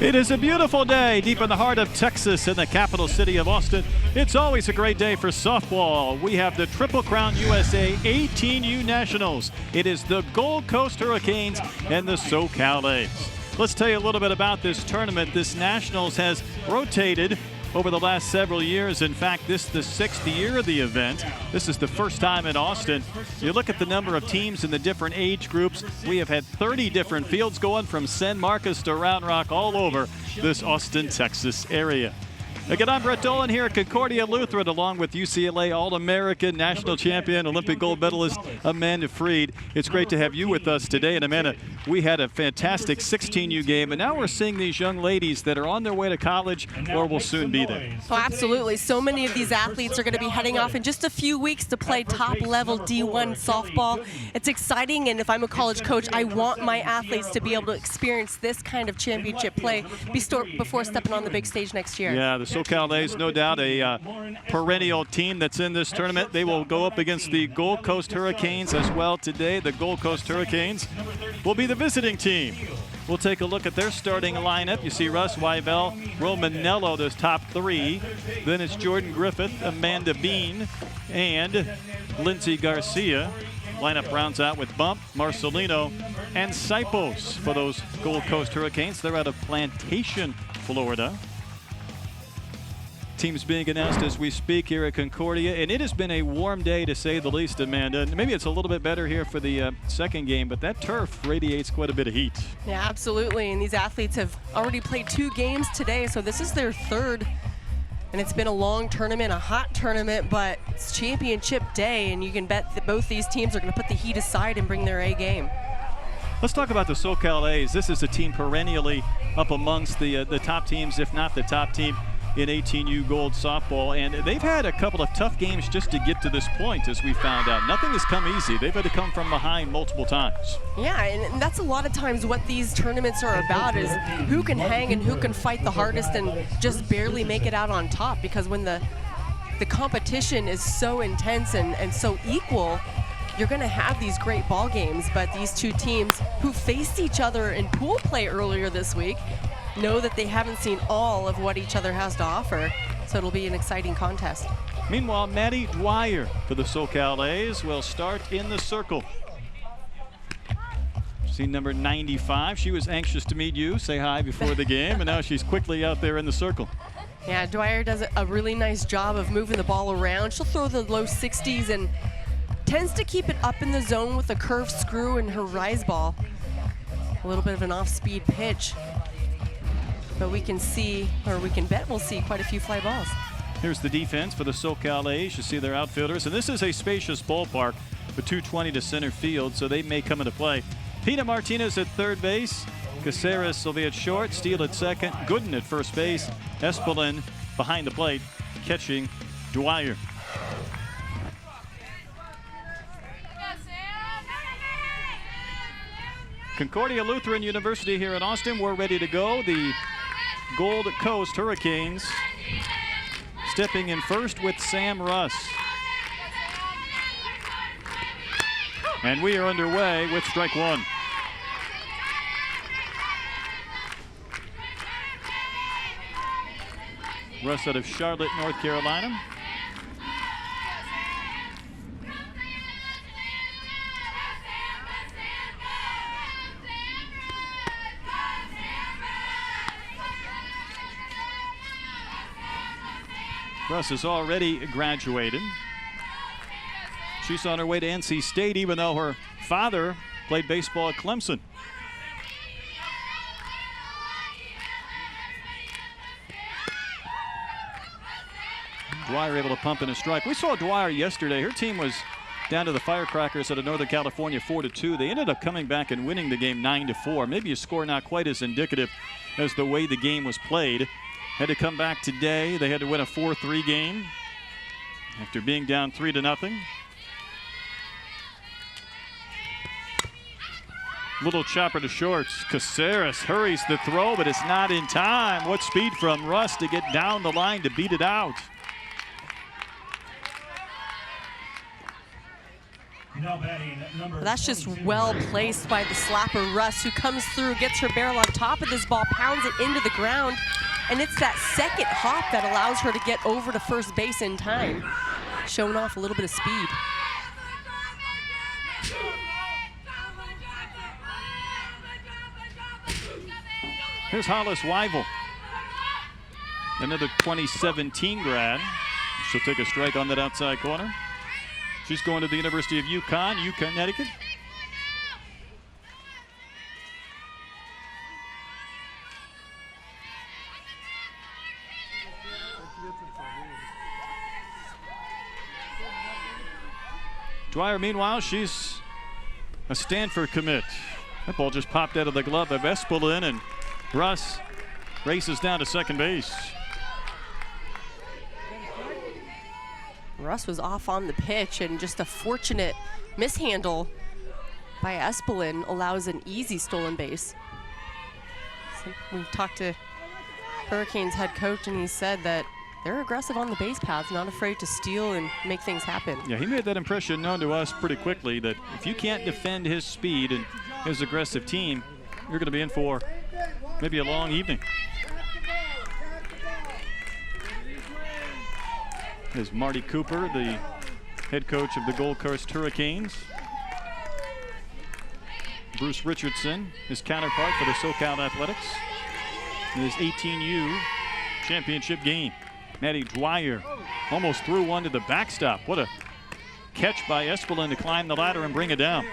It is a beautiful day deep in the heart of Texas in the capital city of Austin. It's always a great day for softball. We have the Triple Crown USA 18U Nationals. It is the Gold Coast Hurricanes and the SoCal A. Let's tell you a little bit about this tournament. This Nationals has rotated over the last several years. In fact, this is the 6th year of the event. This is the first time in Austin. You look at the number of teams in the different age groups. We have had 30 different fields going from San Marcos to Round Rock all over this Austin, Texas area. Again, I'm Brett Dolan here at Concordia Lutheran, along with UCLA All-American, national champion, Olympic gold medalist Amanda Freed. It's great to have you with us today. And Amanda, we had a fantastic 16U game, and now we're seeing these young ladies that are on their way to college or will soon be there. Oh, absolutely. So many of these athletes are going to be heading off in just a few weeks to play top-level D1 softball. It's exciting, and if I'm a college coach, I want my athletes to be able to experience this kind of championship play before stepping on the big stage next year. Yeah, the SoCal A is no doubt a perennial team that's in this tournament. They will go up against the Gold Coast Hurricanes as well today. The Gold Coast Hurricanes will be the visiting team. We'll take a look at their starting lineup. You see Russ Weibel, Romanello, those top three. Then it's Jordan Griffith, Amanda Bean, and Lindsay Garcia. Lineup rounds out with Bump, Marcelino, and Sipos for those Gold Coast Hurricanes. They're out of Plantation, Florida. Teams being announced as we speak here at Concordia, and it has been a warm day to say the least, Amanda. And maybe it's a little bit better here for the second game, but that turf radiates quite a bit of heat. Yeah, absolutely. And these athletes have already played 2 games today, so this is their 3rd. And it's been a long tournament, a hot tournament, but it's championship day, and you can bet that both these teams are going to put the heat aside and bring their A game. Let's talk about the SoCal A's. This is a team perennially up amongst the top teams, if not the top team in 18U Gold softball, and they've had a couple of tough games just to get to this point, as we found out. Nothing has come easy. They've had to come from behind multiple times. Yeah, and that's a lot of times what these tournaments are about, is who can hang and who can fight the hardest and just barely make it out on top, because when the competition is so intense and so equal, you're going to have these great ball games. But these two teams who faced each other in pool play earlier this week know that they haven't seen all of what each other has to offer, so it'll be an exciting contest. Meanwhile, Maddie Dwyer for the SoCal A's will start in the circle. See number 95. She was anxious to meet you, say hi before the game, and now she's quickly out there in the circle. Yeah, Dwyer does a really nice job of moving the ball around. She'll throw the low 60s and tends to keep it up in the zone with a curved screw and her rise ball. A little bit of an off-speed pitch. But we can see, or we can bet we'll see quite a few fly balls. Here's the defense for the SoCal A's. You see their outfielders, and this is a spacious ballpark with 220 to center field, so they may come into play. Pina Martinez at third base, Caceres will be at short, Steele at second, Gooden at first base, Espelin behind the plate, catching Dwyer. Concordia Lutheran University here in Austin, we're ready to go. The Gold Coast Hurricanes stepping in first with Sam Russ. And we are underway with strike one. Russ out of Charlotte, North Carolina. Russ is already graduated. She's on her way to NC State, even though her father played baseball at Clemson. Dwyer able to pump in a strike. We saw Dwyer yesterday. Her team was down to the Firecrackers out of Northern California 4-2. They ended up coming back and winning the game 9-4. Maybe a score not quite as indicative as the way the game was played. Had to come back today. They had to win a 4-3 game after being down 3-0. Little chopper to shorts. Caceres hurries the throw, but it's not in time. What speed from Russ to get down the line to beat it out. Well, that's just well placed by the slapper Russ, who comes through, gets her barrel on top of this ball, pounds it into the ground, and it's that second hop that allows her to get over to first base in time, showing off a little bit of speed. Here's Hollis Wyville, another 2017 grad. She'll take a strike on that outside corner. She's going to the University of Connecticut. Dwyer, meanwhile, she's a Stanford commit. That ball just popped out of the glove of Espelin, and Russ races down to second base. Russ was off on the pitch, and just a fortunate mishandle by Espelin allows an easy stolen base. So we talked to Hurricanes head coach, and he said that they're aggressive on the base paths, not afraid to steal and make things happen. Yeah, he made that impression known to us pretty quickly, that if you can't defend his speed and his aggressive team, you're going to be in for maybe a long evening. Is Marty Cooper, the head coach of the Gold Coast Hurricanes. Bruce Richardson, his counterpart for the SoCal Athletics, in his 18U championship game. Maddie Dwyer almost threw one to the backstop. What a catch by Espelin to climb the ladder and bring it down.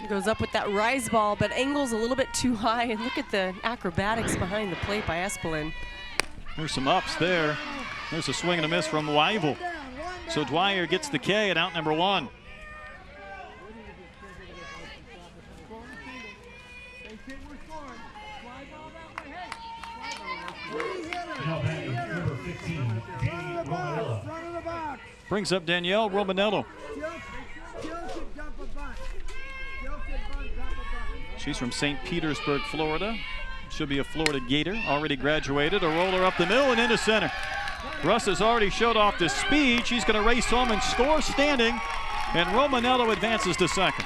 Goes up with that rise ball, but angles a little bit too high, and look at the acrobatics behind the plate by Espelin. There's some ups there. There's a swing and a miss from Wyville. So Dwyer gets the K at out number one. Brings up Danielle Romanello. She's from St. Petersburg, Florida. She'll be a Florida Gator, already graduated. A roller up the middle and into center. Russ has already showed off the speed. She's going to race home and score standing, and Romanello advances to second.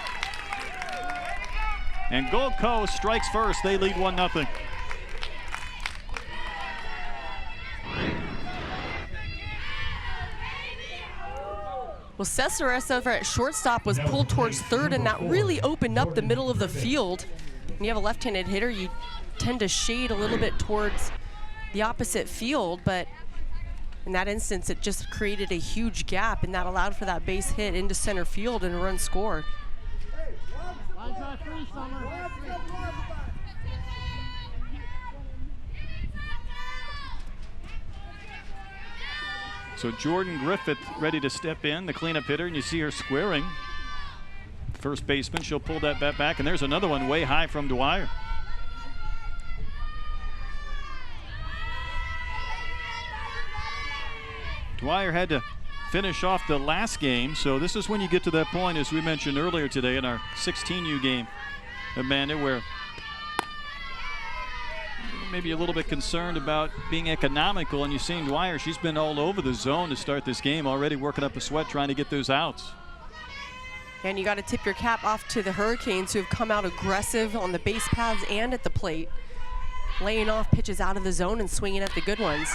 And Gold Coast strikes first. They lead 1-0. Well, Cesares over at shortstop was pulled towards third, and that really opened up the middle of the field. When you have a left-handed hitter, you tend to shade a little bit towards the opposite field, but in that instance, it just created a huge gap, and that allowed for that base hit into center field and a run scored. So Jordan Griffith ready to step in, the cleanup hitter, and you see her squaring. First baseman, she'll pull that bat back, and there's another one way high from Dwyer. Dwyer had to finish off the last game, so this is when you get to that point, as we mentioned earlier today in our 16U game, Amanda, where maybe a little bit concerned about being economical, and you've seen Dwyer, she's been all over the zone to start this game, already working up a sweat trying to get those outs. And you got to tip your cap off to the Hurricanes, who have come out aggressive on the base paths and at the plate, laying off pitches out of the zone and swinging at the good ones.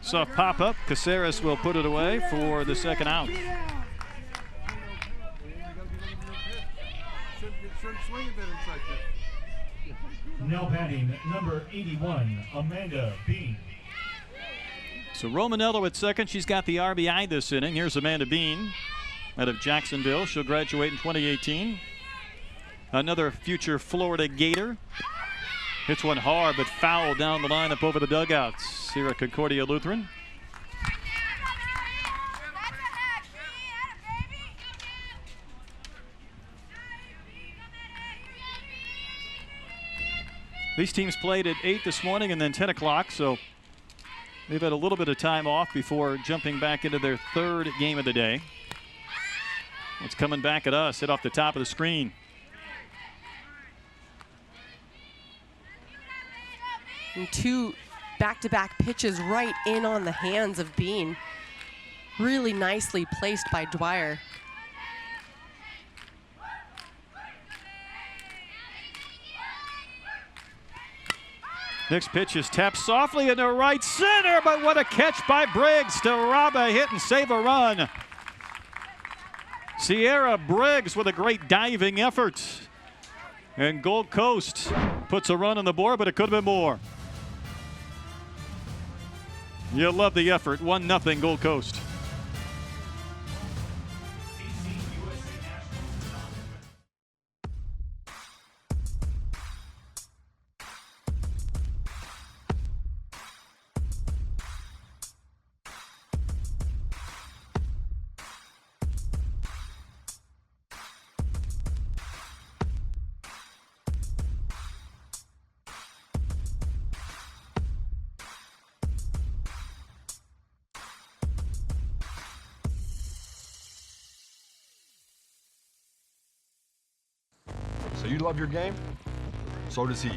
Soft pop-up, Caceres will put it away for the second out. Now batting, number 81, Amanda Bean. So Romanello at second. She's got the RBI this inning. Here's Amanda Bean out of Jacksonville. She'll graduate in 2018. Another future Florida Gator. Hits one hard but foul down the line up over the dugouts here at Concordia Lutheran. These teams played at 8 this morning and then 10 o'clock, so they've had a little bit of time off before jumping back into their third game of the day. It's coming back at us, hit off the top of the screen. And 2 back-to-back pitches right in on the hands of Bean. Really nicely placed by Dwyer. Next pitch is tapped softly into right center, but what a catch by Briggs to rob a hit and save a run. Sierra Briggs with a great diving effort. And Gold Coast puts a run on the board, but it could have been more. You love the effort. 1-0 Gold Coast. So you love your game? So does he.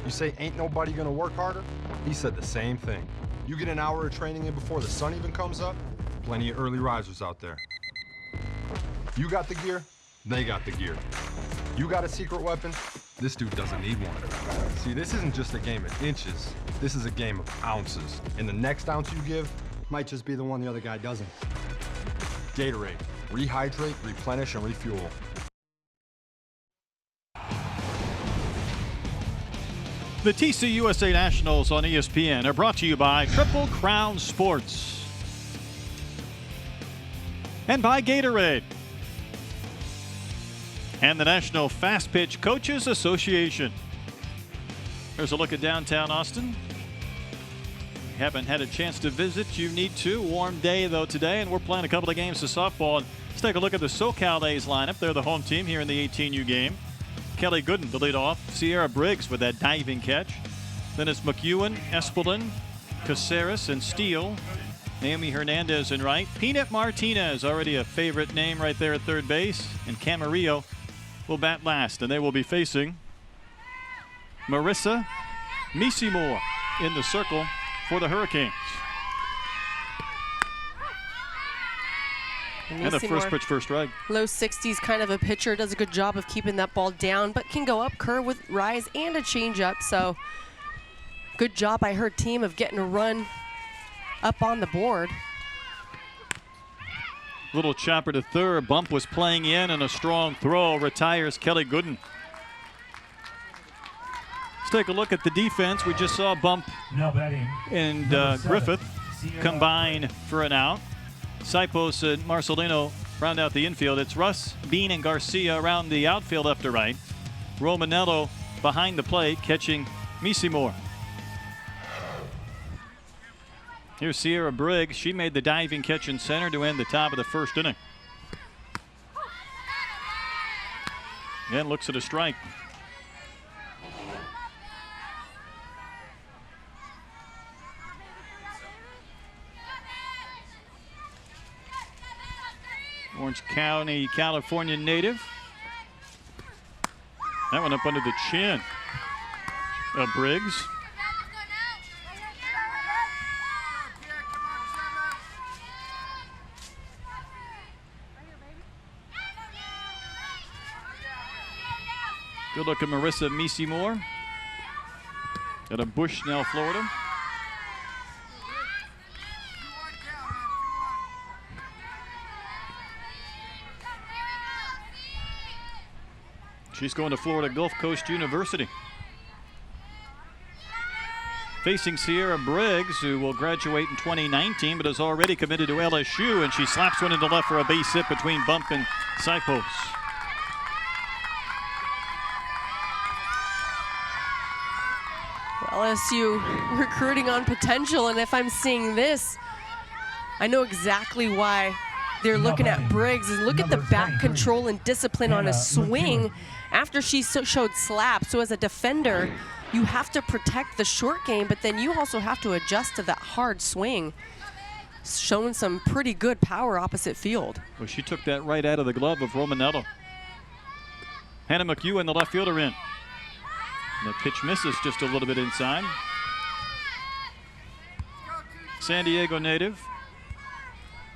You say ain't nobody gonna work harder? He said the same thing. You get an hour of training in before the sun even comes up, plenty of early risers out there. You got the gear, they got the gear. You got a secret weapon, this dude doesn't need one. See, this isn't just a game of inches, this is a game of ounces. And the next ounce you give might just be the one the other guy doesn't. Gatorade, rehydrate, replenish, and refuel. The TCUSA Nationals on ESPN are brought to you by Triple Crown Sports and by Gatorade and the National Fast Pitch Coaches Association. There's a look at downtown Austin. If you haven't had a chance to visit, you need to. Warm day, though, today, and we're playing a couple of games of softball. And let's take a look at the SoCal A's lineup. They're the home team here in the 18U game. Kelly Gooden to lead off. Sierra Briggs with that diving catch. Then it's McEwen, Espelin, Caceres, and Steele. Naomi Hernandez in right. Peanut Martinez, already a favorite name right there at third base. And Camarillo will bat last. And they will be facing Marissa Misimore in the circle for the Hurricanes. And the first pitch, first strike. Low 60s kind of a pitcher, does a good job of keeping that ball down, but can go up, curve with rise and a changeup. So good job by her team of getting a run up on the board. Little chopper to third. Bump was playing in, and a strong throw retires Kelly Gooden. Let's take a look at the defense. We just saw Bump and Griffith combine for an out. Sipos and Marcelino round out the infield. It's Russ, Bean, and Garcia around the outfield left to right. Romanello behind the plate catching Misimore. Here's Sierra Briggs. She made the diving catch in center to end the top of the first inning. And looks at a strike. Orange County, California native. That one up under the chin of Briggs. Good look at Marissa Misimore out of Bushnell, Florida. She's going to Florida Gulf Coast University. Facing Sierra Briggs, who will graduate in 2019, but is already committed to LSU, and she slaps one into left for a base hit between Bump and Sipos. LSU recruiting on potential, and if I'm seeing this, I know exactly why they're looking at Briggs. And look at the back control and discipline on a swing after she showed slap. So as a defender, you have to protect the short game, but then you also have to adjust to that hard swing. Showing some pretty good power opposite field. Well, she took that right out of the glove of Romanello. Hannah McEwen, the left fielder, in. And the pitch misses just a little bit inside. San Diego native,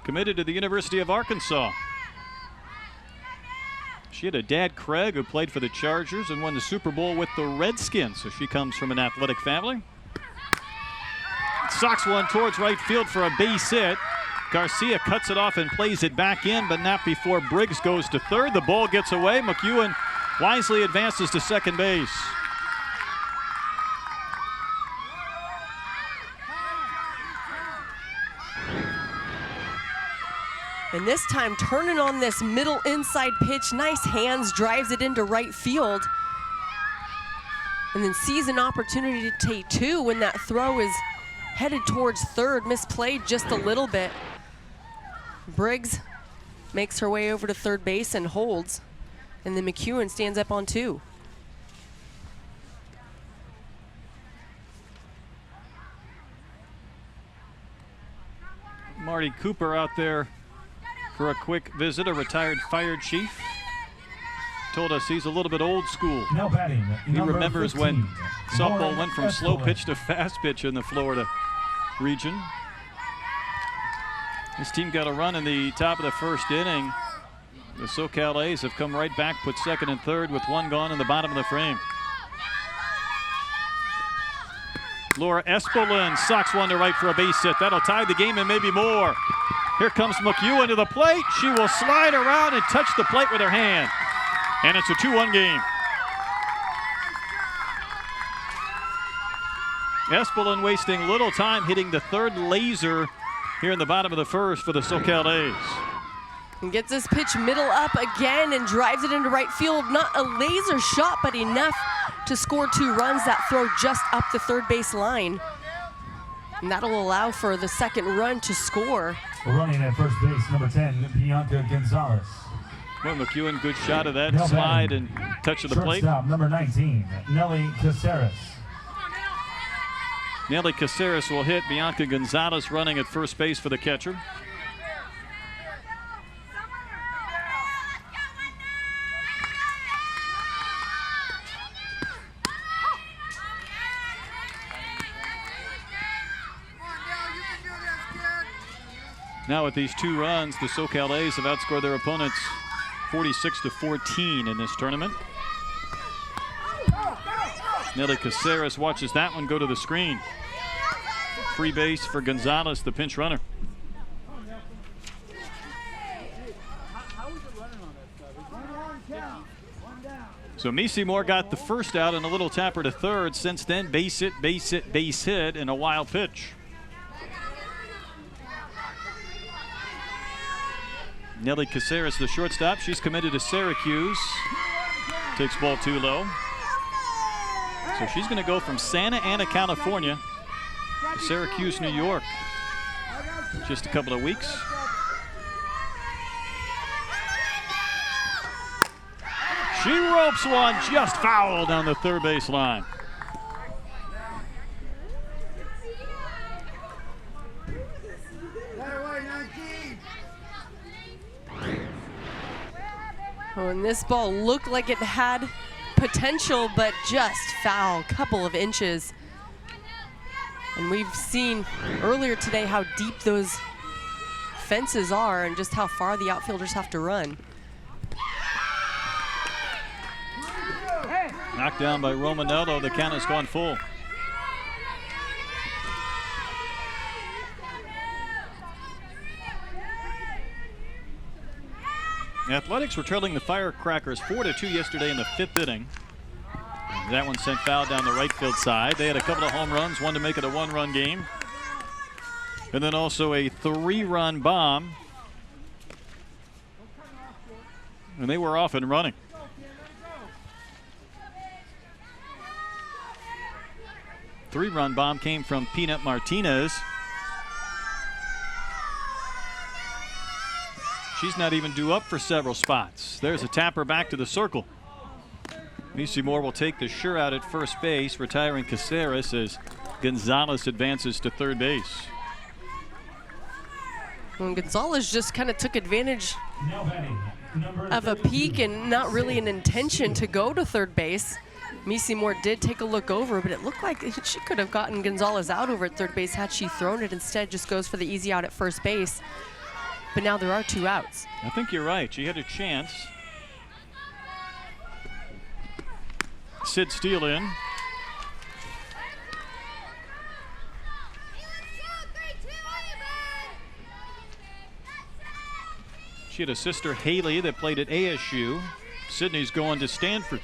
committed to the University of Arkansas. She had a dad, Craig, who played for the Chargers and won the Super Bowl with the Redskins, so she comes from an athletic family. Socks one towards right field for a base hit. Garcia cuts it off and plays it back in, but not before Briggs goes to third. The ball gets away. McEwen wisely advances to second base. And this time turning on this middle inside pitch, nice hands, drives it into right field. And then sees an opportunity to take two when that throw is headed towards third, misplayed just a little bit. Briggs makes her way over to third base and holds. And then McEwen stands up on two. Marty Cooper out there for a quick visit, a retired fire chief. Told us he's a little bit old school. Now batting, He remembers 15, when softball Lauren went from slow Escalante. pitch to fast pitch in the Florida region. This team got a run in the top of the first inning. The SoCal A's have come right back, put second and third with one gone in the bottom of the frame. Laura Espelin socks one to right for a base hit. That'll tie the game and maybe more. Here comes McEwen to the plate. She will slide around and touch the plate with her hand. And it's a 2-1 game. Espelin wasting little time hitting the third laser here in the bottom of the first for the SoCal A's. And gets this pitch middle up again and drives it into right field. Not a laser shot, but enough to score 2 runs. That throw just up the third base line. And that'll allow for the second run to score. Running at first base, number 10, Bianca Gonzalez. Well, McEwen, good shot of that Now slide batting, and touch of the plate. Shortstop, number 19, Nelly Caceres. Nelly Caceres will hit. Bianca Gonzalez running at first base for the catcher. Now with these 2 runs, the SoCal A's have outscored their opponents 46-14 in this tournament. Nelly Caceres watches that one go to the screen. Free base for Gonzalez, the pinch runner. So Missy Moore got the first out and a little tapper to third. Since then, base hit, base hit, base hit, and a wild pitch. Nelly Caceres, the shortstop. She's committed to Syracuse. Takes ball too low. So she's going to go from Santa Ana, California to Syracuse, New York. Just a couple of weeks. She ropes one just foul down the third base line. Oh, and this ball looked like it had potential, but just foul, couple of inches. And we've seen earlier today how deep those fences are and just how far the outfielders have to run. Knocked down by Romanello. The count has gone full. The Athletics were trailing the Firecrackers 4-2 yesterday in the 5th inning. That one sent foul down the right field side. They had a couple of home runs, one to make it a 1-run game. And then also a 3-run bomb. And they were off and running. Three-run bomb came from Peanut Martinez. She's not even due up for several spots. There's a tapper back to the circle. Missy Moore will take the sure out at first base, retiring Caceres as Gonzalez advances to third base. And Gonzalez just kind of took advantage of a peek and not really an intention to go to third base. Missy Moore did take a look over, but it looked like she could have gotten Gonzalez out over at third base had she thrown it. Instead, just goes for the easy out at first base. But now there are 2 outs. I think you're right. She had a chance. Sid Steele in. She had a sister, Haley, that played at ASU. Sydney's going to Stanford.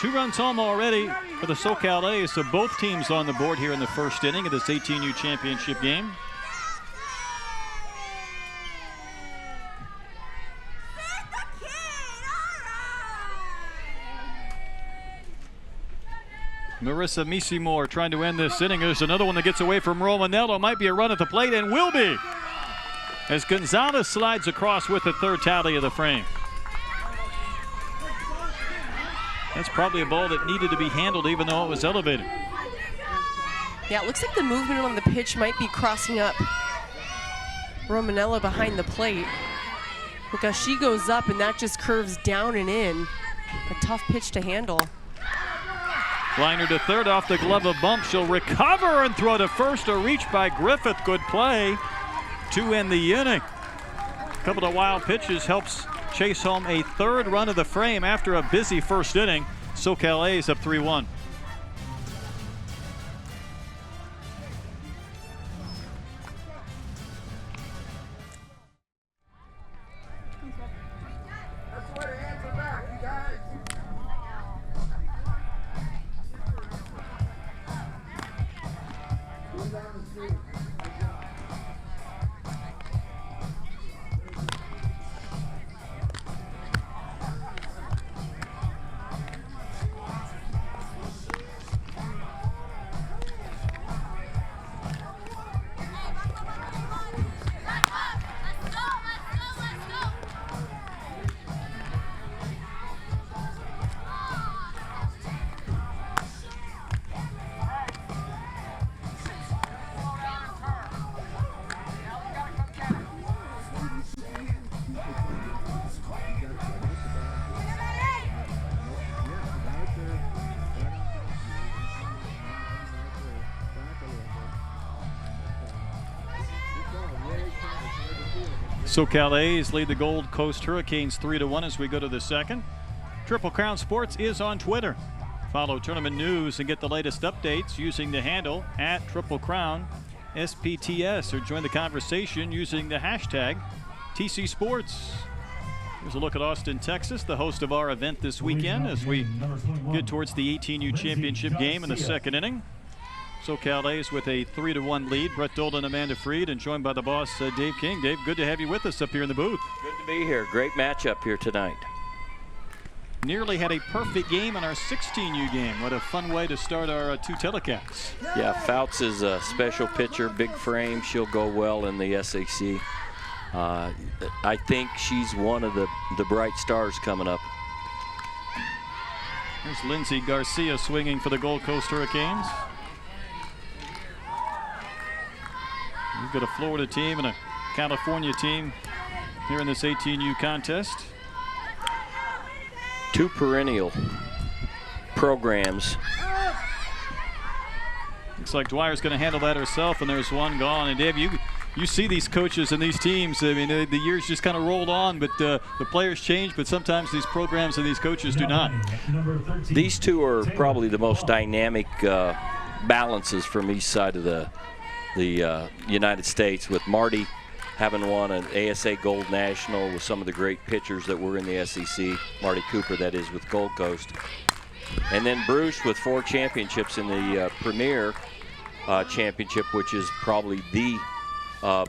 2 runs home already for the SoCal A, so both teams on the board here in the first inning of this 18U championship game. Marissa Missy Moore trying to end this inning. There's another one that gets away from Romanello. Might be a run at the plate, and will be, as Gonzalez slides across with the 3rd tally of the frame. That's probably a ball that needed to be handled even though it was elevated. Yeah, it looks like the movement on the pitch might be crossing up Romanello behind the plate, because she goes up and that just curves down and in. A tough pitch to handle. Liner to third off the glove of Bump. She'll recover and throw to first. A reach by Griffith. Good play to end the inning. A couple of wild pitches helps chase home a 3rd run of the frame after a busy first inning. SoCal A is up 3-1. SoCal A's lead the Gold Coast Hurricanes 3-1 as we go to the second. Triple Crown Sports is on Twitter. Follow tournament news and get the latest updates using the handle at Triple Crown SPTS, or join the conversation using the hashtag TC Sports. Here's a look at Austin, Texas, the host of our event this weekend as we get towards the 18U championship game in the second inning. SoCal A's with a 3-1 lead. Brett Dolan, Amanda Freed, and joined by the boss, Dave King. Dave, good to have you with us up here in the booth. Good to be here. Great matchup here tonight. Nearly had a perfect game in our 16U game. What a fun way to start our 2 telecasts. Yeah, Fouts is a special pitcher, big frame. She'll go well in the SAC. I think she's one of the bright stars coming up. Here's Lindsay Garcia swinging for the Gold Coast Hurricanes. We've got a Florida team and a California team here in this 18U contest. 2 perennial programs. Looks like Dwyer's going to handle that herself, and there's one gone. And Dave, you see these coaches and these teams. I mean, the years just kind of rolled on, but the players change, but sometimes these programs and these coaches do not. These 2 are probably the most dynamic balances from each side of the United States, with Marty having won an ASA Gold National with some of the great pitchers that were in the SEC, Marty Cooper, that is, with Gold Coast. And then Bruce with 4 championships in the Premier Championship, which is probably the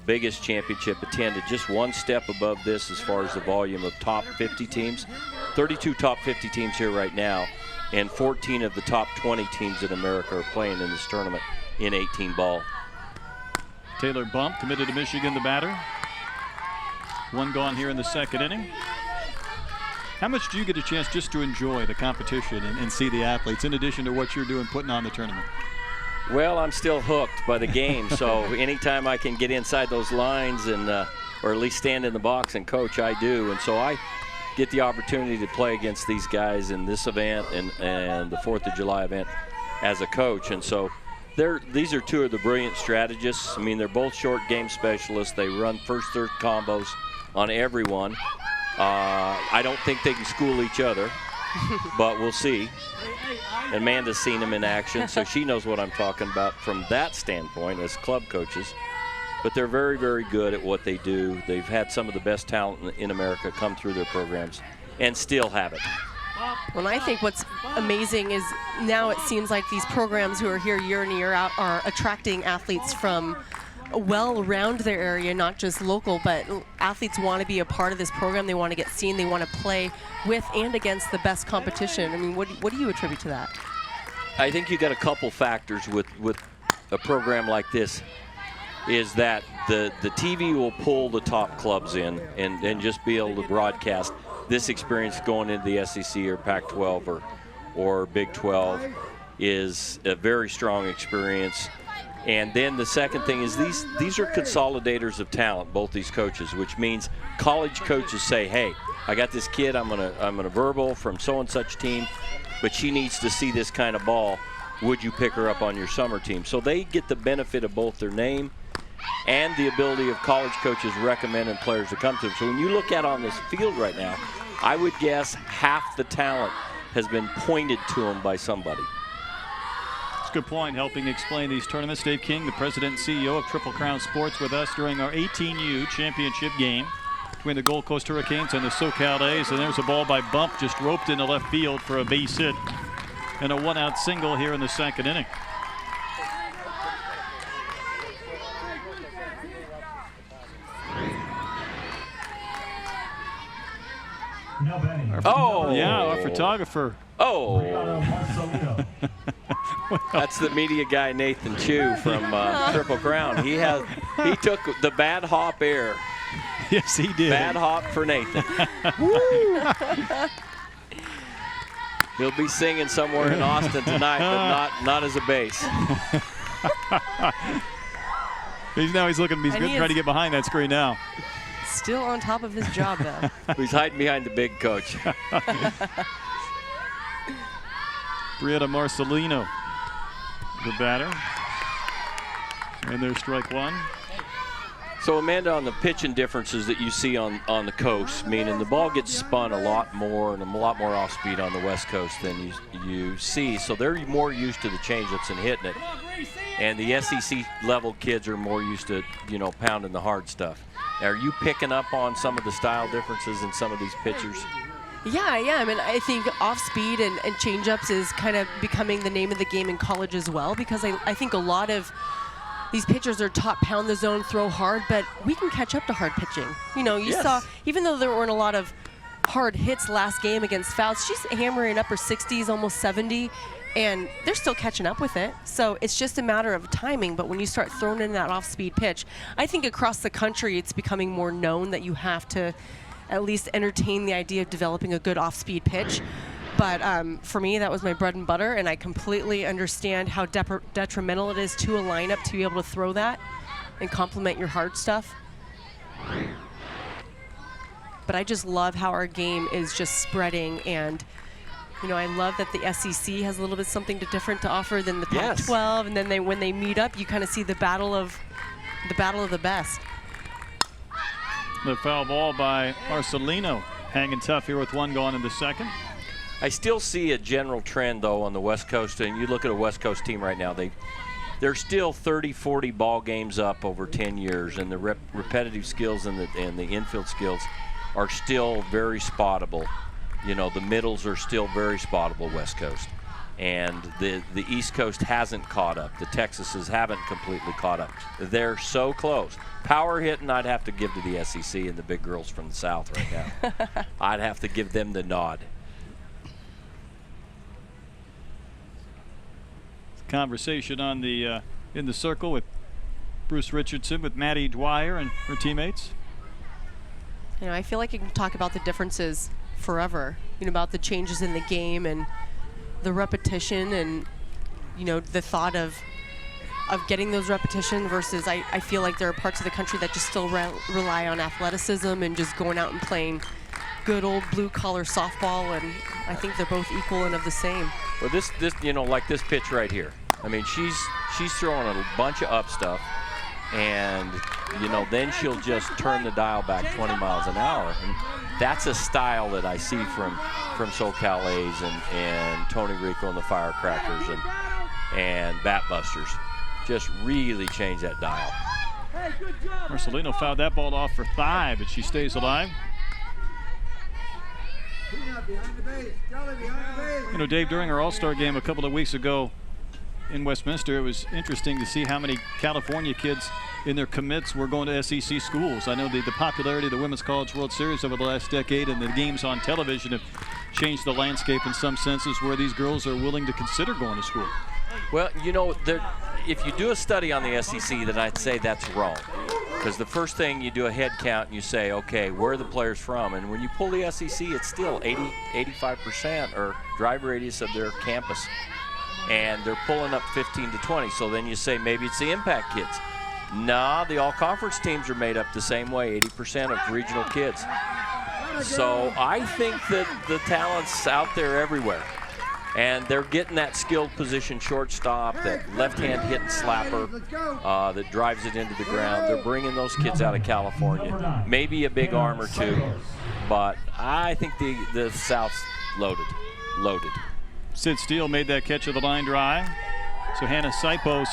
biggest championship attended, just one step above this as far as the volume of top 50 teams. 32 top 50 teams here right now, and 14 of the top 20 teams in America are playing in this tournament in 18 ball. Taylor Bump committed to Michigan, the batter. 1 gone here in the second inning. How much do you get a chance just to enjoy the competition and see the athletes, in addition to what you're doing putting on the tournament? Well, I'm still hooked by the game, so anytime I can get inside those lines and or at least stand in the box and coach, I do. And so get the opportunity to play against these guys in this event and the 4th of July event as a coach. And so these are two of the brilliant strategists. I mean, they're both short game specialists. They run first, third combos on everyone. I don't think they can school each other, but we'll see. And Amanda's seen them in action, so she knows what I'm talking about from that standpoint as club coaches. But they're very, very good at what they do. They've had some of the best talent in America come through their programs and still have it. Well, I think what's amazing is now it seems like these programs who are here year in, year out are attracting athletes from well around their area, not just local, but athletes want to be a part of this program. They want to get seen. They want to play with and against the best competition. I mean, what do you attribute to that? I think you got a couple factors with a program like this, is that the TV will pull the top clubs in and just be able to broadcast this experience going into the SEC or Pac-12 or Big 12 is a very strong experience. And then the second thing is these are consolidators of talent, both these coaches, which means college coaches say, hey, I got this kid, I'm gonna verbal from so and such team, but she needs to see this kind of ball. Would you pick her up on your summer team? So they get the benefit of both their name and the ability of college coaches recommending players to come to them. So when you look at on this field right now, I would guess half the talent has been pointed to them by somebody. That's a good point, helping explain these tournaments. Dave King, the president and CEO of Triple Crown Sports, with us during our 18U championship game between the Gold Coast Hurricanes and the SoCal A's. And there's a ball by Bump, just roped into left field for a base hit and a one-out single here in the second inning. No betting. Oh! Yeah, our photographer. Oh! That's the media guy, Nathan Chu from Triple Crown. He took the bad hop air. Yes, he did. Bad hop for Nathan. He'll be singing somewhere in Austin tonight, but not as a bass. He's looking. He's trying to get behind that screen now. Still on top of his job, though. He's hiding behind the big coach. Brietta Marcelino, the batter. And there's strike one. So, Amanda, on the pitching differences that you see on the coast, meaning the ball gets spun a lot more and a lot more off speed on the West Coast than you see. So they're more used to the changeups and hitting it. And the SEC level kids are more used to, pounding the hard stuff. Are you picking up on some of the style differences in some of these pitchers? Yeah. I mean, I think off speed and changeups is kind of becoming the name of the game in college as well, because I think a lot of these pitchers are taught pound the zone, throw hard, but we can catch up to hard pitching. You saw, even though there weren't a lot of hard hits last game against Fouts, she's hammering upper 60s, almost 70, and they're still catching up with it. So it's just a matter of timing, but when you start throwing in that off-speed pitch, I think across the country it's becoming more known that you have to at least entertain the idea of developing a good off-speed pitch. But for me, that was my bread and butter, and I completely understand how detrimental it is to a lineup to be able to throw that and complement your hard stuff. But I just love how our game is just spreading, and I love that the SEC has a little bit something different to offer than the Pac-12, and then when they meet up, you kind of see the battle of the best. The foul ball by Marcelino, hanging tough here with one gone in the second. I still see a general trend, though, on the West Coast, and you look at a West Coast team right now, they're still 30, 40 ball games up over 10 years, and the repetitive skills and the infield skills are still very spottable. The middles are still very spottable, West Coast. And the East Coast hasn't caught up. The Texases haven't completely caught up. They're so close. Power hitting, I'd have to give to the SEC and the big girls from the South right now. I'd have to give them the nod. Conversation on the in the circle with Bruce Richardson, with Maddie Dwyer and her teammates. I feel like you can talk about the differences forever, about the changes in the game and the repetition and, the thought of getting those repetition versus I feel like there are parts of the country that just still rely on athleticism and just going out and playing good old blue-collar softball, and I think they're both equal and of the same. Well, this you know, like this pitch right here. I mean, she's throwing a bunch of up stuff, and you know, then she'll just turn the dial back 20 miles an hour, and that's a style that I see from SoCal A's and Tony Rico and the Firecrackers and Bat Busters. Just really change that dial. Marcelino fouled that ball off for thigh, but she stays alive. You know, Dave, during our All-Star game a couple of weeks ago in Westminster, it was interesting to see how many California kids in their commits were going to SEC schools. I know the popularity of the Women's College World Series over the last decade and the games on television have changed the landscape in some senses where these girls are willing to consider going to school. Well, you know, if you do a study on the SEC, then I'd say that's wrong. Because the first thing you do a head count and you say, okay, where are the players from? And when you pull the SEC, it's still 85% or drive radius of their campus. And they're pulling up 15 to 20. So then you say maybe it's the impact kids. Nah, the all-conference teams are made up the same way, 80% of regional kids. So I think that the talent's out there everywhere. And they're getting that skilled position shortstop, that left-hand hitting slapper that drives it into the ground. They're bringing those kids out of California. Maybe a big arm or two, but I think the South's loaded. Sid Steele made that catch of the line drive. So Hannah Sipos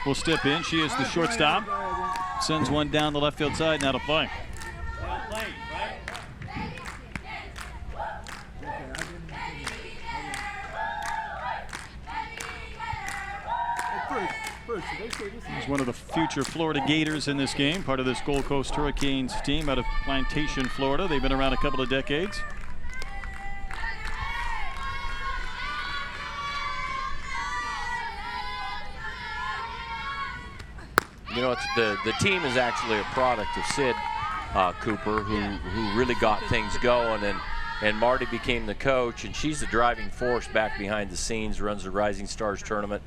will step in. She is the shortstop. Sends one down the left field side and out of play. He's one of the future Florida Gators in this game, part of this Gold Coast Hurricanes team out of Plantation, Florida. They've been around a couple of decades. You know, it's the team is actually a product of Sid Cooper, who really got things going, and Marty became the coach, and she's the driving force back behind the scenes, runs the Rising Stars tournament,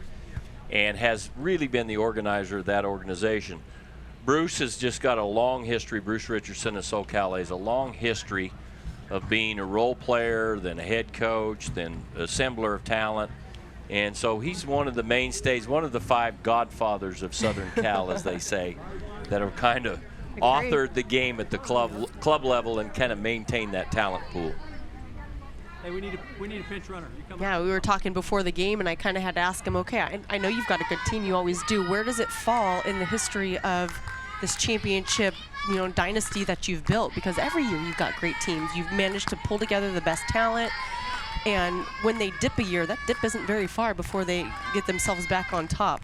and has really been the organizer of that organization. Bruce has just got a long history, Bruce Richardson of SoCal A has a long history of being a role player, then a head coach, then assembler of talent. And so he's one of the mainstays, one of the 5 godfathers of Southern Cal, as they say, that have kind of authored the game at the club level and kind of maintained that talent pool. Hey, we need a pinch runner. Yeah, we were talking before the game, and I kind of had to ask him, okay, I know you've got a good team, you always do. Where does it fall in the history of this championship, you know, dynasty that you've built? Because every year you've got great teams. You've managed to pull together the best talent, and when they dip a year, that dip isn't very far before they get themselves back on top.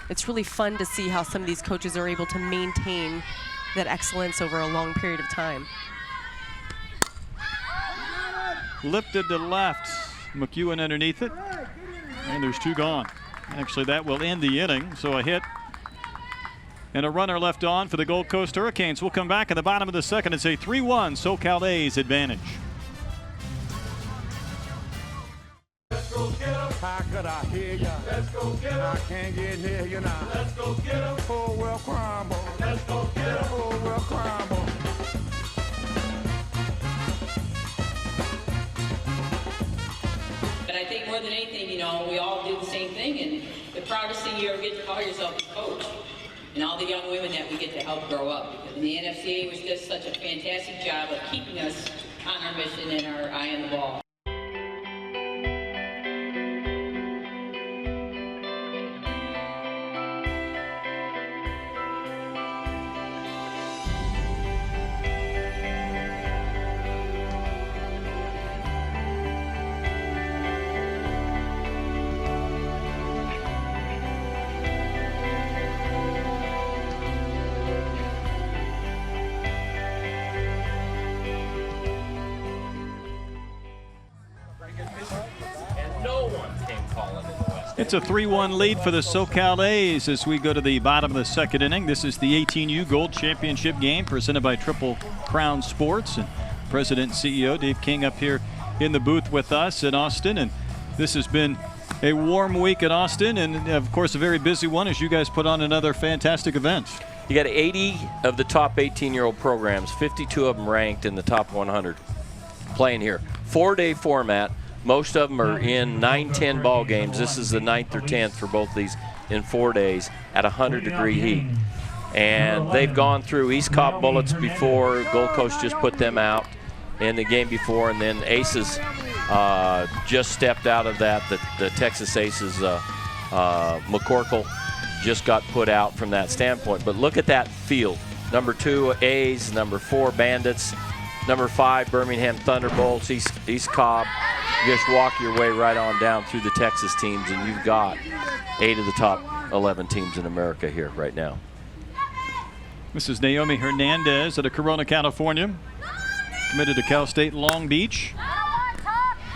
It's really fun to see how some of these coaches are able to maintain that excellence over a long period of time. Lifted to left, McEwen underneath it, and there's 2 gone. Actually, that will end the inning, so a hit and a runner left on for the Gold Coast Hurricanes. We'll come back at the bottom of the second. It's a 3-1 SoCal A's advantage. Let's go get 'em. How could I hear ya? Let's go get 'em. I can't get near you now. Let's go get 'em. Oh, well, crumble. Let's go get 'em. Oh, well, crumble. But I think more than anything, you know, we all do the same thing, and the proudest thing you ever get to call yourself a coach, and all the young women that we get to help grow up. Because the NFCA was just such a fantastic job of keeping us on our mission and our eye on the ball. It's a 3-1 lead for the SoCal A's as we go to the bottom of the second inning. This is the 18U Gold Championship game presented by Triple Crown Sports. And President and CEO Dave King up here in the booth with us in Austin. And this has been a warm week at Austin and, of course, a very busy one as you guys put on another fantastic event. You got 80 of the top 18-year-old programs, 52 of them ranked in the top 100. playing here. 4-day format. Most of them are in 9-10 ball games. This is the 9th or 10th for both these in 4 days at 100-degree heat. And they've gone through East Cobb Bullets before. Gold Coast just put them out in the game before, and then Aces just stepped out of that. The Texas Aces, McCorkle, just got put out from that standpoint. But look at that field. Number 2 A's, number 4 Bandits, number 5 Birmingham Thunderbolts, East Cobb. You just walk your way right on down through the Texas teams, and you've got 8 of the top 11 teams in America here right now. This is Naomi Hernandez out of Corona, California. Committed to Cal State Long Beach.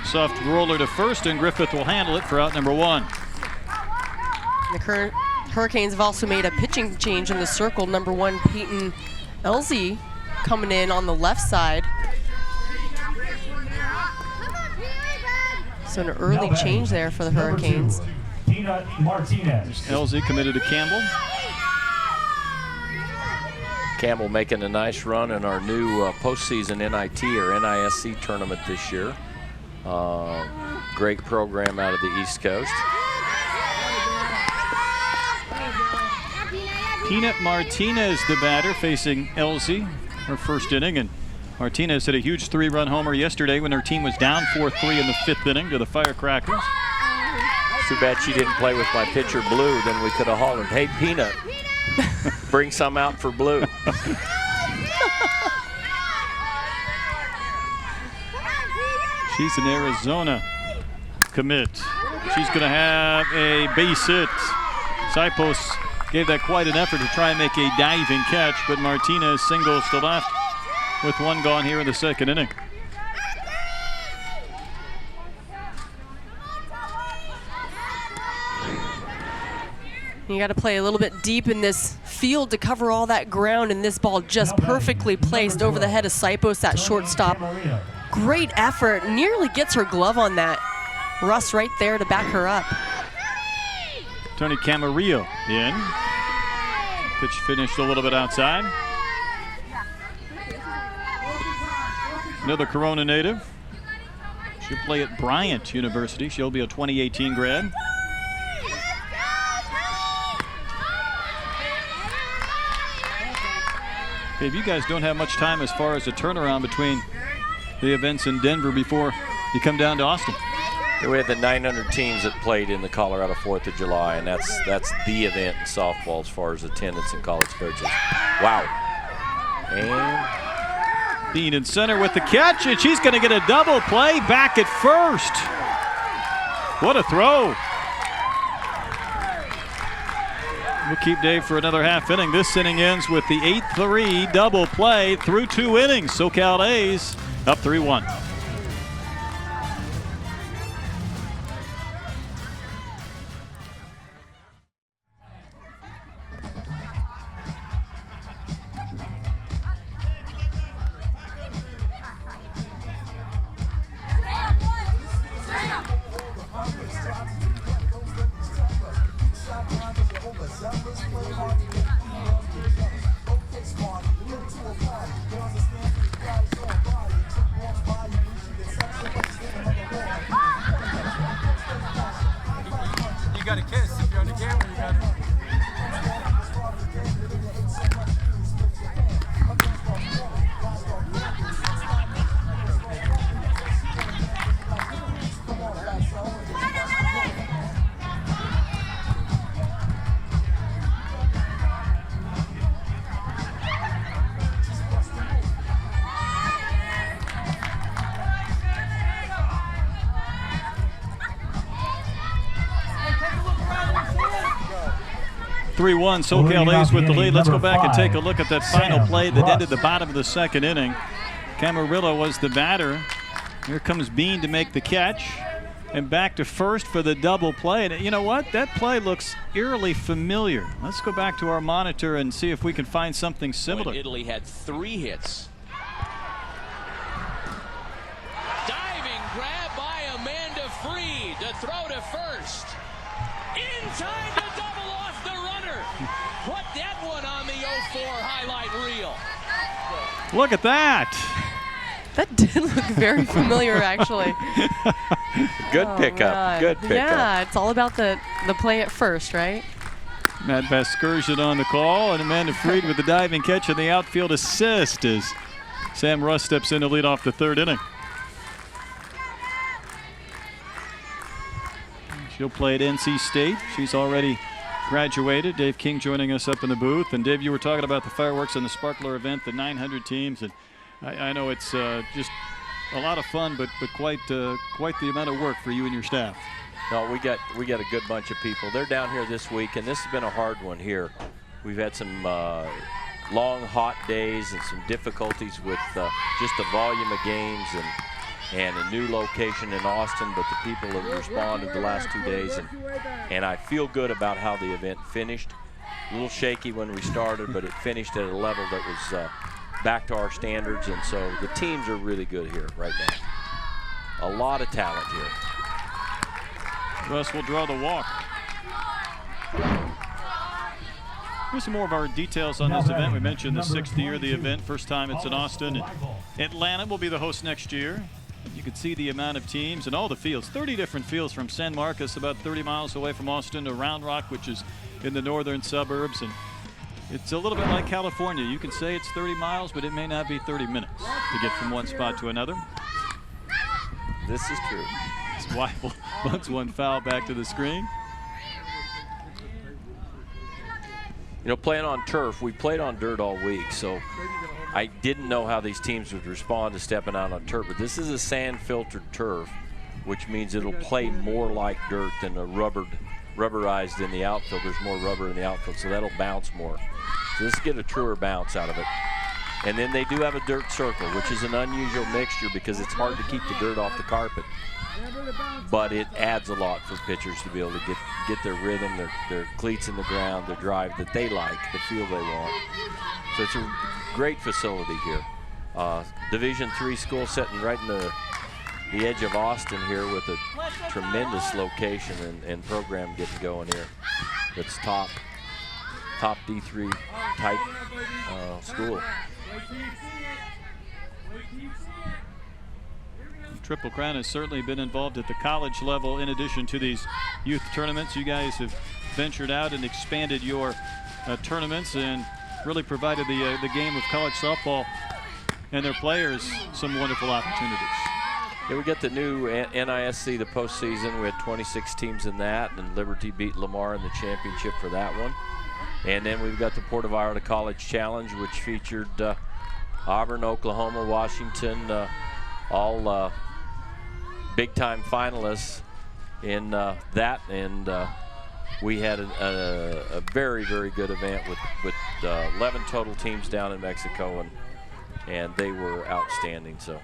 Soft roller to first, and Griffith will handle it for out number 1. The current Hurricanes have also made a pitching change in the circle. Number 1, Peyton Elsie, coming in on the left side. So an early change there for the Hurricanes. Peanut Martinez. Elsie committed to Campbell. Campbell making a nice run in our new postseason NIT or NISC tournament this year. Great program out of the East Coast. Peanut Martinez, the batter, facing Elsie, her first inning. And Martinez hit a huge 3-run homer yesterday when her team was down 4-3 in the 5th inning to the Firecrackers. Too bad she didn't play with my pitcher Blue, then we could have hollered, "Hey, Peanut, bring some out for Blue." She's an Arizona commit. She's going to have a base hit. Sipos gave that quite an effort to try and make a diving catch, but Martinez singles to left with 1 gone here in the 2nd inning. You got to play a little bit deep in this field to cover all that ground, and this ball just perfectly placed over the head of Sipos, that shortstop. Great effort, nearly gets her glove on that. Russ right there to back her up. Tony Camarillo in. Pitch finished a little bit outside. Another Corona native. She'll play at Bryant University. She'll be a 2018 grad. Hey, if you guys don't have much time as far as a turnaround between the events in Denver before you come down to Austin. We had the 900 teams that played in the Colorado 4th of July, and that's the event in softball as far as attendance and college coaches. Wow. And Bean in center with the catch, and she's going to get a double play back at first. What a throw. We'll keep Dave for another half inning. This inning ends with the 8-3 double play through 2 innings. SoCal A's up 3-1. SoCal A's with the lead. Let's go back and take a look at that final play that ended the bottom of the 2nd inning. Camarillo was the batter. Here comes Bean to make the catch. And back to first for the double play. And you know what? That play looks eerily familiar. Let's go back to our monitor and see if we can find something similar. Italy had 3 hits. Diving grab by Amanda Freed to throw to first. In time to double off the runner. Put that one on the 04 highlight reel. Look at that. That did look very familiar, actually. Good pickup. Good pickup. Yeah, it's all about the play at first, right? Matt Vaskersian on the call, and Amanda Freed with the diving catch and the outfield assist as Sam Russ steps in to lead off the third inning. She'll play at NC State. She's already graduated. Dave King joining us up in the booth. And Dave, you were talking about the fireworks and the Sparkler event, the 900 teams, and I know it's just a lot of fun, but quite the amount of work for you and your staff. No, we got a good bunch of people. They're down here this week, and this has been a hard one here. We've had some long, hot days and some difficulties with just the volume of games and a new location in Austin, but the people have responded the last 2 days, and I feel good about how the event finished. A little shaky when we started, but it finished at a level that was back to our standards, and so the teams are really good here right now. A lot of talent here. Russ will draw the walk. Here's some more of our details on this event. We mentioned the 6th year of the event, first time it's in Austin. And Atlanta will be the host next year. You can see the amount of teams and all the fields, 30 different fields from San Marcos, about 30 miles away from Austin, to Round Rock, which is in the northern suburbs. And it's a little bit like California. You can say it's 30 miles, but it may not be 30 minutes to get from one spot to another. This is true. Weibel bunts one foul back to the screen. You know, playing on turf, we played on dirt all week, so I didn't know how these teams would respond to stepping out on turf. But this is a sand-filtered turf, which means it'll play more like dirt than a rubberized in the outfield. There's more rubber in the outfield, so that'll bounce more. So let's get a truer bounce out of it. And then they do have a dirt circle, which is an unusual mixture because it's hard to keep the dirt off the carpet. But it adds a lot for pitchers to be able to get their rhythm, their cleats in the ground, their drive that they like, the feel they want. So it's a great facility here. Division III school sitting right in the edge of Austin here with a tremendous location and program getting going here. It's top D3 type school. Triple Crown has certainly been involved at the college level in addition to these youth tournaments. You guys have ventured out and expanded your tournaments and really provided the game of college softball and their players some wonderful opportunities. Yeah, we got the new NISC, the postseason. We had 26 teams in that, and Liberty beat Lamar in the championship for that one. And then we've got the Port of Iowa College Challenge, which featured Auburn, Oklahoma, Washington, all big-time finalists in that, and we had a very, very good event with 11 total teams down in Mexico, and they were outstanding. So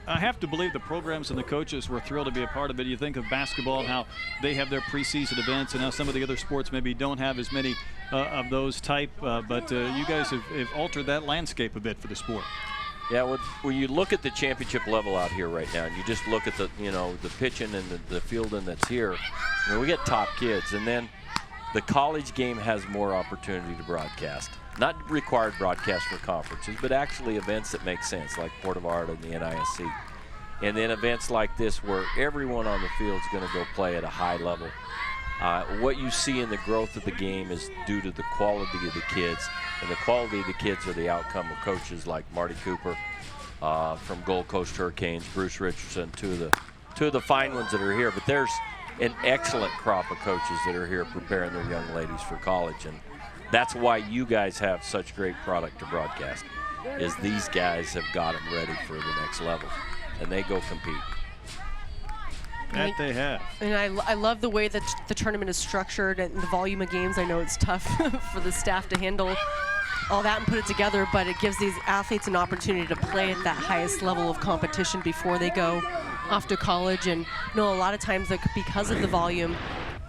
I have to believe the programs and the coaches were thrilled to be a part of it. You think of basketball and how they have their preseason events and how some of the other sports maybe don't have as many of those type, but you guys have altered that landscape a bit for the sport. Yeah, when you look at the championship level out here right now, and you just look at the pitching and the fielding that's here, we get top kids, and then the college game has more opportunity to broadcast. Not required broadcast for conferences, but actually events that make sense, like Port of Iowa and the NISC. And then events like this where everyone on the field is going to go play at a high level. What you see in the growth of the game is due to the quality of the kids, and the quality of the kids are the outcome of coaches like Marty Cooper from Gold Coast Hurricanes, Bruce Richardson, two of the fine ones that are here. But there's an excellent crop of coaches that are here preparing their young ladies for college, and that's why you guys have such great product to broadcast, is these guys have got them ready for the next level, and they go compete. That they have. And I love the way that the tournament is structured and the volume of games. I know it's tough for the staff to handle all that and put it together, but it gives these athletes an opportunity to play at that highest level of competition before they go off to college. And a lot of times, because of the volume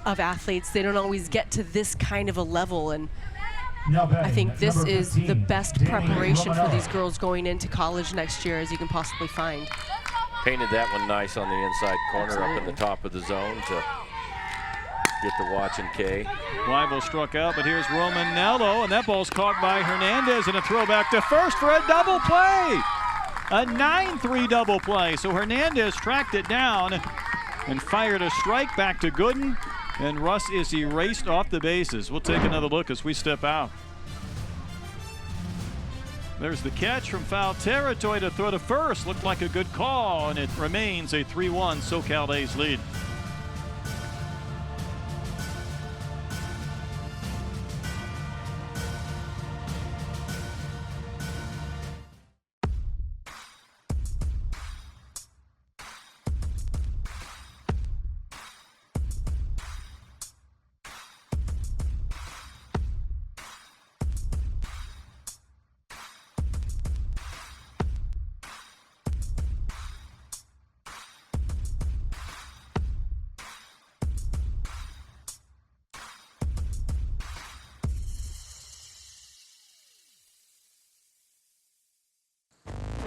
of athletes, they don't always get to this kind of a level. And I think this is the best preparation for these girls going into college next year as you can possibly find. Painted that one nice on the inside corner. Absolutely. Up in the top of the zone to get the watch and K. Weibel struck out, but here's Romanello, and that ball's caught by Hernandez, and a throw back to first for a double play. A 9-3 double play. So Hernandez tracked it down and fired a strike back to Gooden, and Russ is erased off the bases. We'll take another look as we step out. There's the catch from foul territory to throw to first. Looked like a good call, and it remains a 3-1 SoCal A's lead.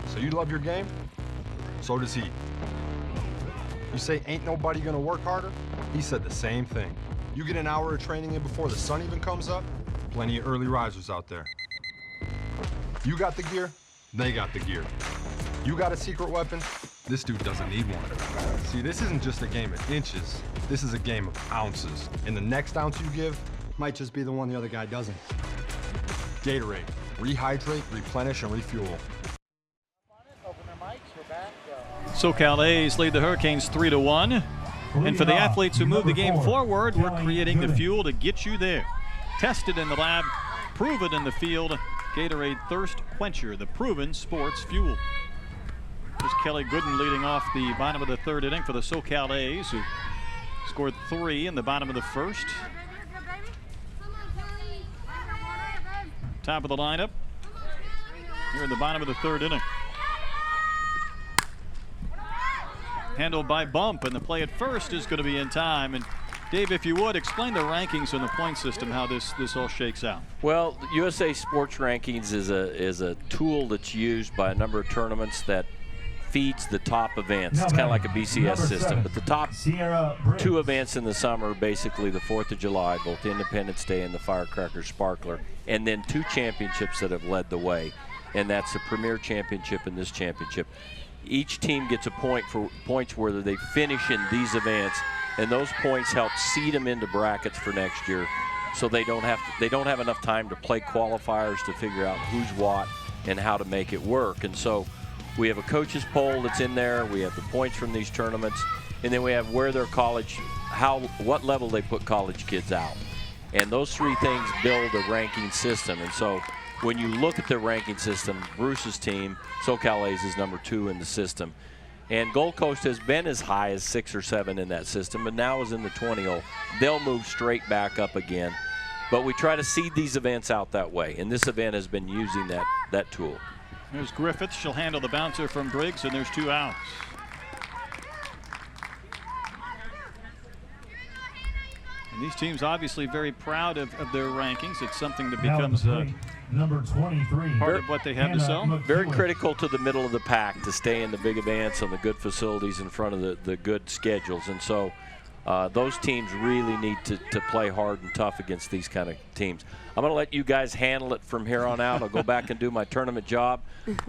So you love your game? So does he. You say ain't nobody gonna work harder? He said the same thing. You get an hour of training in before the sun even comes up, plenty of early risers out there. You got the gear, they got the gear. You got a secret weapon, this dude doesn't need one. See, this isn't just a game of inches, this is a game of ounces. And the next ounce you give might just be the one the other guy doesn't. Gatorade, rehydrate, replenish, and refuel. SoCal A's lead the Hurricanes 3-1. And for the athletes who move the game forward, we're creating the fuel to get you there. Test it in the lab, prove it in the field. Gatorade Thirst Quencher, the proven sports fuel. There's Kelly Gooden leading off the bottom of the third inning for the SoCal A's, who scored 3 in the bottom of the first. Top of the lineup here in the bottom of the third inning. Handled by Bump, and the play at first is going to be in time. And Dave, if you would, explain the rankings and the point system, how this all shakes out. Well, USA Sports Rankings is a tool that's used by a number of tournaments that feeds the top events. It's kind of like a BCS system, but the top 2 events in the summer are basically the 4th of July, both Independence Day and the Firecracker Sparkler, and then 2 championships that have led the way, and that's the Premier Championship and this championship. Each team gets a point for points whether they finish in these events, and those points help seed them into brackets for next year, so they don't have enough time to play qualifiers to figure out who's what and how to make it work. And so we have a coaches poll that's in there. We have the points from these tournaments, and then we have where their college, what level they put college kids out, and those 3 things build a ranking system. And so when you look at the ranking system, Bruce's team, SoCal A's, is number 2 in the system. And Gold Coast has been as high as 6 or 7 in that system, but now is in the 20 hole. They'll move straight back up again. But we try to seed these events out that way, and this event has been using that tool. There's Griffith. She'll handle the bouncer from Briggs, and there's 2 outs. And these teams obviously very proud of their rankings. It's something that becomes number 23 part of what they have to sell. Very critical to the middle of the pack to stay in the big events on the good facilities in front of the good schedules. And so those teams really need to play hard and tough against these kind of teams. I'm going to let you guys handle it from here on out. I'll go back and do my tournament job.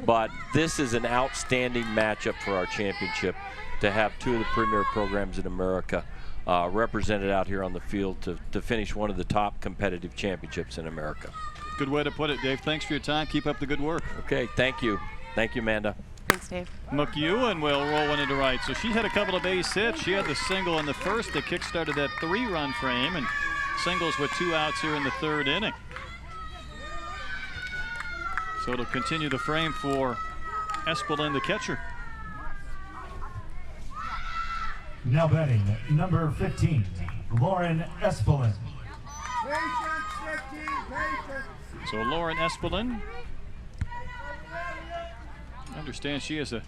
But this is an outstanding matchup for our championship to have 2 of the premier programs in America represented out here on the field to finish one of the top competitive championships in America. Good way to put it, Dave. Thanks for your time. Keep up the good work. Okay, thank you. Thank you, Amanda. Thanks, Dave. McEwen will roll one into right. So she had a couple of base hits. She had the single in the first that kick-started that 3-run frame, and singles with 2 outs here in the third inning. So it'll continue the frame for Espelin, the catcher. Now batting, number 15, Lauren Espelin. So Lauren Espelin, I understand she has a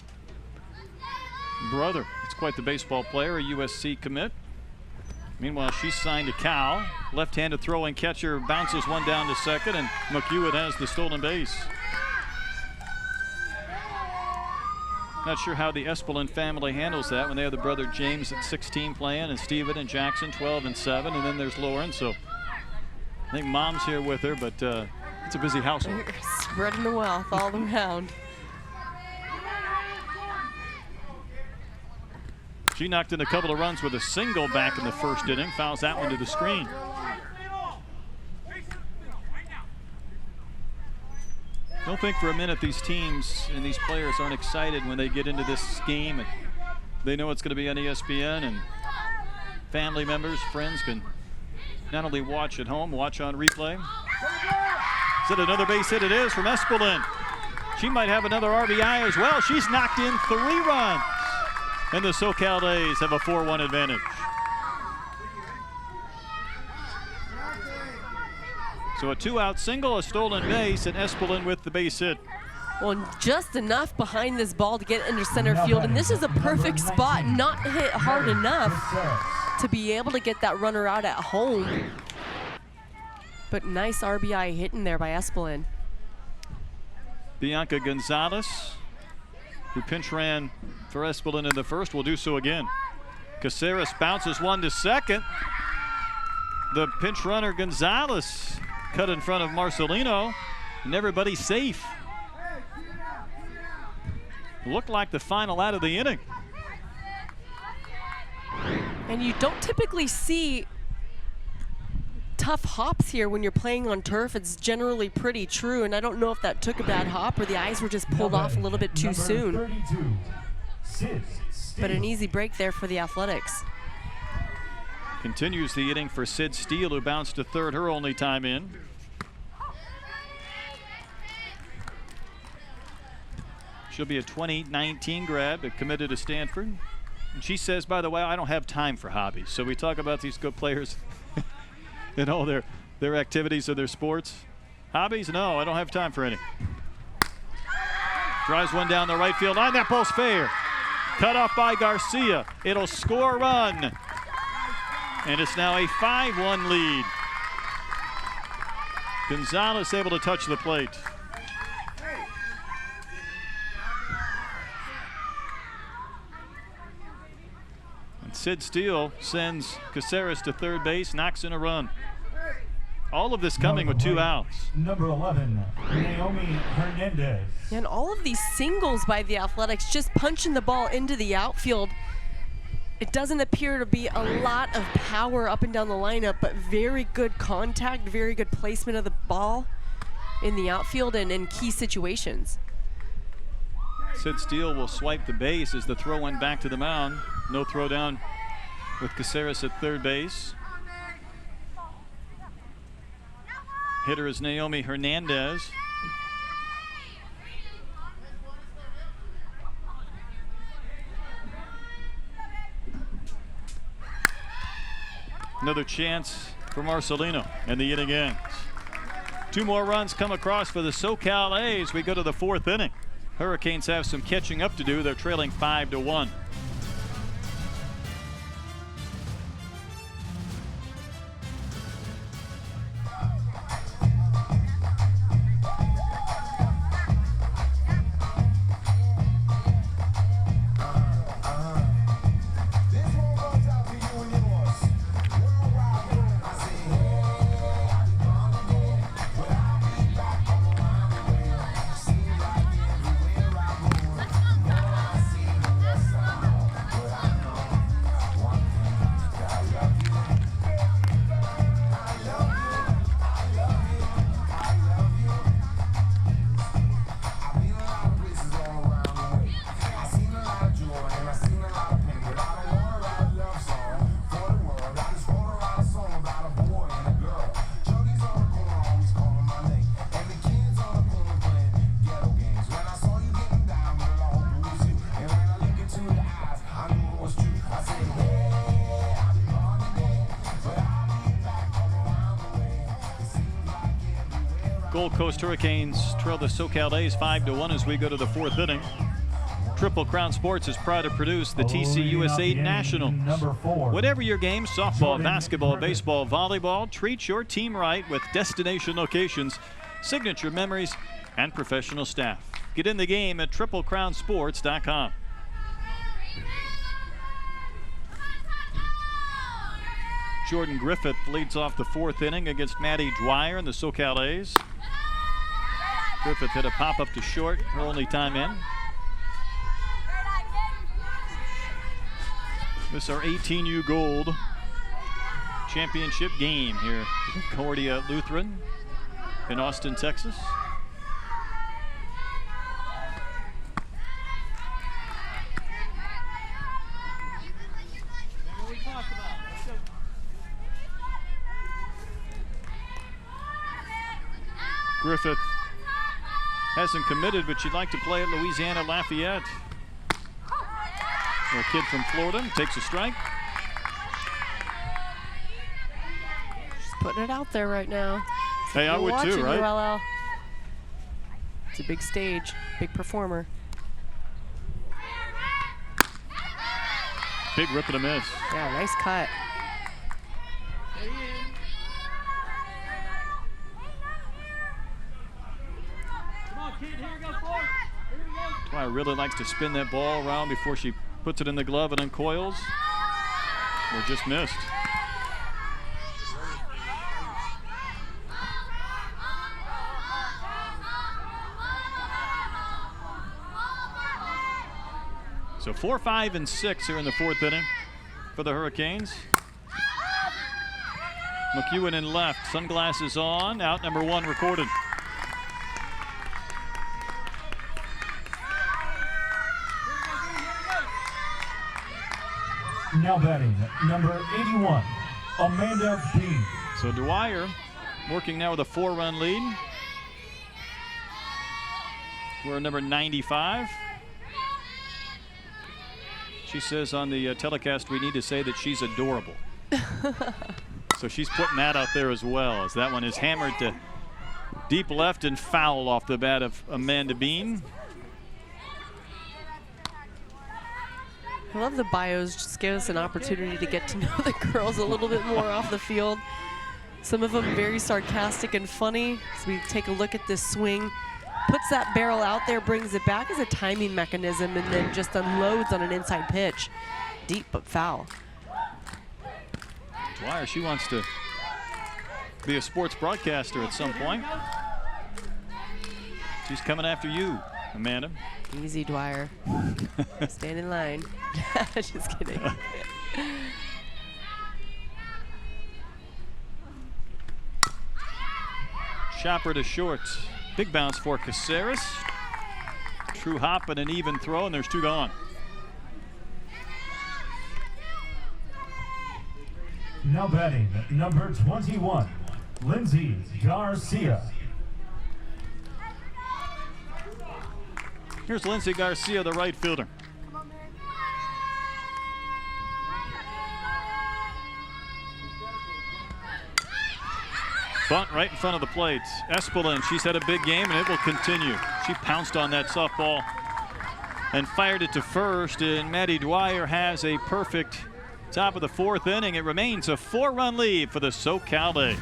brother. It's quite the baseball player, a USC commit. Meanwhile, she's signed to Cal. Left-handed throwing catcher bounces one down to second, and McEwen has the stolen base. Not sure how the Espelin family handles that when they have the brother James at 16 playing, and Steven and Jackson 12 and 7, and then there's Lauren. So I think mom's here with her, but it's a busy household. Spreading the wealth all around. She knocked in a couple of runs with a single back in the first inning. Fouls that one to the screen. Don't think for a minute these teams and these players aren't excited when they get into this game and they know it's going to be on ESPN, and family members, friends can not only watch at home, watch on replay. Is it another base hit? It is from Espelin. She might have another RBI as well. She's knocked in 3 runs. And the SoCal A's have a 4-1 advantage. So a 2-out single, a stolen base, and Espelin with the base hit. Well, just enough behind this ball to get into center field, and this is a perfect spot, not hit hard enough to be able to get that runner out at home. But nice RBI hit in there by Espelin. Bianca Gonzalez, who pinch ran for Espelin in the first, will do so again. Caceres bounces one to second. The pinch runner Gonzalez cut in front of Marcelino, and everybody's safe. Looked like the final out of the inning. And you don't typically see tough hops here when you're playing on turf. It's generally pretty true, and I don't know if that took a bad hop or the eyes were just pulled off a little bit too soon. But an easy break there for the Athletics. Continues the inning for Sid Steele, who bounced to third her only time in. She'll be a 2019 grad, but committed to Stanford. And she says, by the way, I don't have time for hobbies. So we talk about these good players and all their activities of their sports. Hobbies? No, I don't have time for any. Drives one down the right field line. That ball's fair. Cut off by Garcia. It'll score a run. And it's now a 5-1 lead. Gonzalez able to touch the plate. And Sid Steele sends Caceres to third base, knocks in a run. All of this coming with 2 outs. Number 11, Naomi Hernandez. And all of these singles by the Athletics, just punching the ball into the outfield. It doesn't appear to be a lot of power up and down the lineup, but very good contact, very good placement of the ball in the outfield and in key situations. Sid Steele will swipe the base as the throw went back to the mound. No throw down with Caceres at third base. Hitter is Naomi Hernandez. Another chance for Marcelino, and the inning ends. 2 more runs come across for the SoCal A as we go to the 4th inning. Hurricanes have some catching up to do. They're trailing 5-1. Gold Coast Hurricanes trail the SoCal A's 5-1 as we go to the 4th inning. Triple Crown Sports is proud to produce the TCUSA Nationals. Whatever your game, softball, basketball, baseball, volleyball, treat your team right with destination locations, signature memories, and professional staff. Get in the game at triplecrownsports.com. Jordan Griffith leads off the 4th inning against Maddie Dwyer and the SoCal A's. Griffith hit a pop-up to short, her only time in. This is our 18U Gold championship game here at Concordia Lutheran in Austin, Texas. Griffith hasn't committed, but she'd like to play at Louisiana Lafayette. A kid from Florida takes a strike. She's putting it out there right now. Hey, I would too, right? Urella. It's a big stage, big performer. Big rip and a miss. Yeah, nice cut. Dwyer really likes to spin that ball around before she puts it in the glove and uncoils. Or just missed. So 4, 5, and 6 here in the 4th inning for the Hurricanes. McEwen in left, sunglasses on, out number 1 recorded. Now batting, number 81, Amanda Bean. So Dwyer working now with a 4-run lead. We're number 95. She says on the telecast we need to say that she's adorable. So she's putting that out there as well, as that one is hammered to deep left and foul off the bat of Amanda Bean. I love the bios, just give us an opportunity to get to know the girls a little bit more off the field. Some of them very sarcastic and funny. So we take a look at this swing, puts that barrel out there, brings it back as a timing mechanism, and then just unloads on an inside pitch. Deep but foul. Dwyer, she wants to be a sports broadcaster at some point. She's coming after you, Amanda. Easy, Dwyer. Stand in line. Just kidding. Chopper to short. Big bounce for Caceres. True hop and an even throw, and there's 2 gone. Now batting, number 21, Lindsay Garcia. Here's Lindsay Garcia, the right fielder. Bunt right in front of the plate. Espelin, she's had a big game and it will continue. She pounced on that softball and fired it to first, and Maddie Dwyer has a perfect top of the 4th inning. It remains a 4-run lead for the SoCal A's.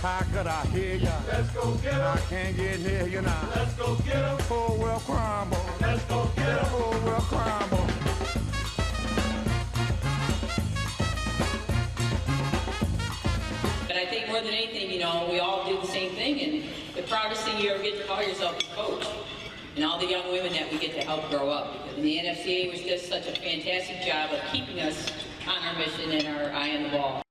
How could I hear ya? Let's go get 'em. I can't get here, you know. Let's go get 'em. Oh, well, crumble. Let's go get 'em. Oh, well, crumble. But I think more than anything, you know, we all do the same thing, and the proudest thing you ever get to call yourself a coach, and all the young women that we get to help grow up. Because the NCAA was just such a fantastic job of keeping us on our mission and our eye on the ball.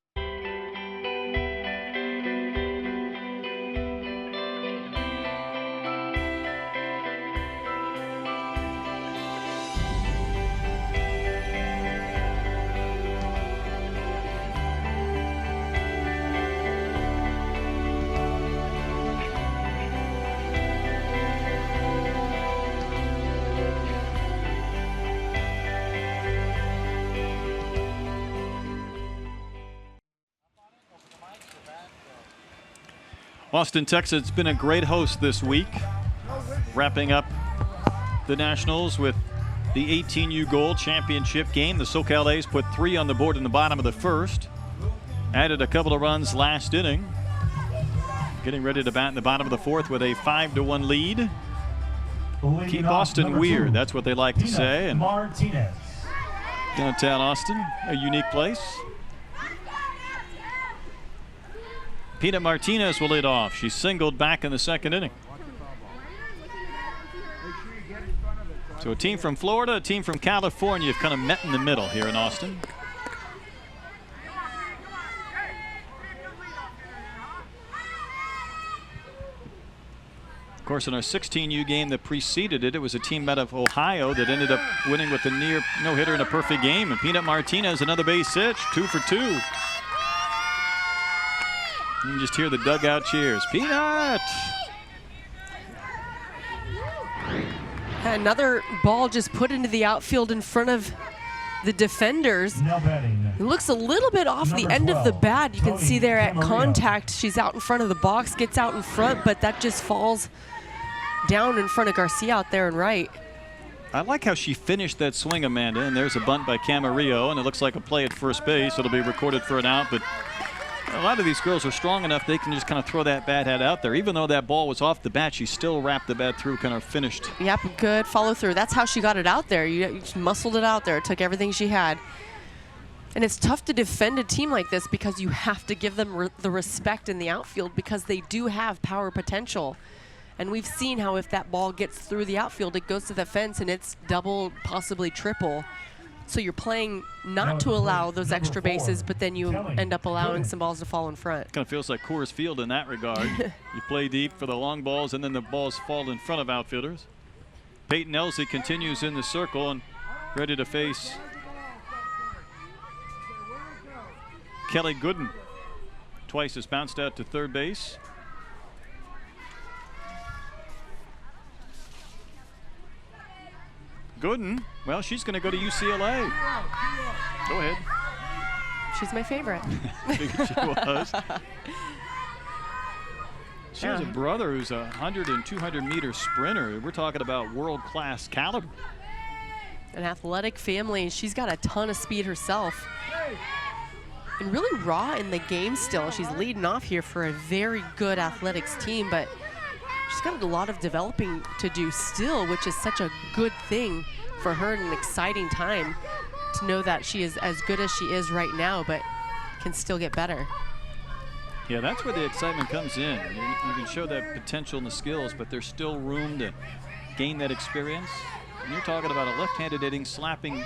Austin, Texas, it's been a great host this week. Wrapping up the Nationals with the 18U Gold Championship game. The SoCal A's put 3 on the board in the bottom of the 1st. Added a couple of runs last inning. Getting ready to bat in the bottom of the 4th with a 5-1 lead. Keep Austin weird, that's what they like to say. And Martinez. downtown Austin, a unique place. Peanut Martinez will lead off. She singled back in the 2nd inning. So a team from Florida, a team from California have kind of met in the middle here in Austin. Of course, in our 16U game that preceded it, it was a team out of Ohio that ended up winning with a near no-hitter and a perfect game. And Peanut Martinez, another base hit, 2 for 2. You can just hear the dugout cheers. Peanut! Another ball just put into the outfield in front of the defenders. It looks a little bit off the end of the bat. You can see there at contact, she's out in front of the box, gets out in front, but that just falls down in front of Garcia out there and right. I like how she finished that swing, Amanda, and there's a bunt by Camarillo, and it looks like a play at first base. It'll be recorded for an out, but a lot of these girls are strong enough they can just kind of throw that bat head out there. Even though that ball was off the bat, she still wrapped the bat through, kind of finished. Yep, good follow through. That's how she got it out there. You just muscled it out there. It took everything she had. And it's tough to defend a team like this because you have to give them the respect in the outfield because they do have power potential. And we've seen how if that ball gets through the outfield, it goes to the fence and it's double, possibly triple. So you're playing not to allow those extra bases, but then you end up allowing some balls to fall in front. Kind of feels like Coors Field in that regard. You play deep for the long balls, and then the balls fall in front of outfielders. Peyton Elsie continues in the circle and ready to face Kelly Gooden. Twice has bounced out to third base. Gooden, well, she's going to go to UCLA. Go ahead. She's my favorite. Figured she was. She has a brother who's a 100 and 200 meter sprinter. We're talking about world-class caliber. An athletic family. She's got a ton of speed herself. And really raw in the game still. She's leading off here for a very good athletics team, but she's got a lot of developing to do still, which is such a good thing for her and an exciting time to know that she is as good as she is right now, but can still get better. Yeah, that's where the excitement comes in. You can show that potential and the skills, but there's still room to gain that experience. And you're talking about a left-handed hitting, slapping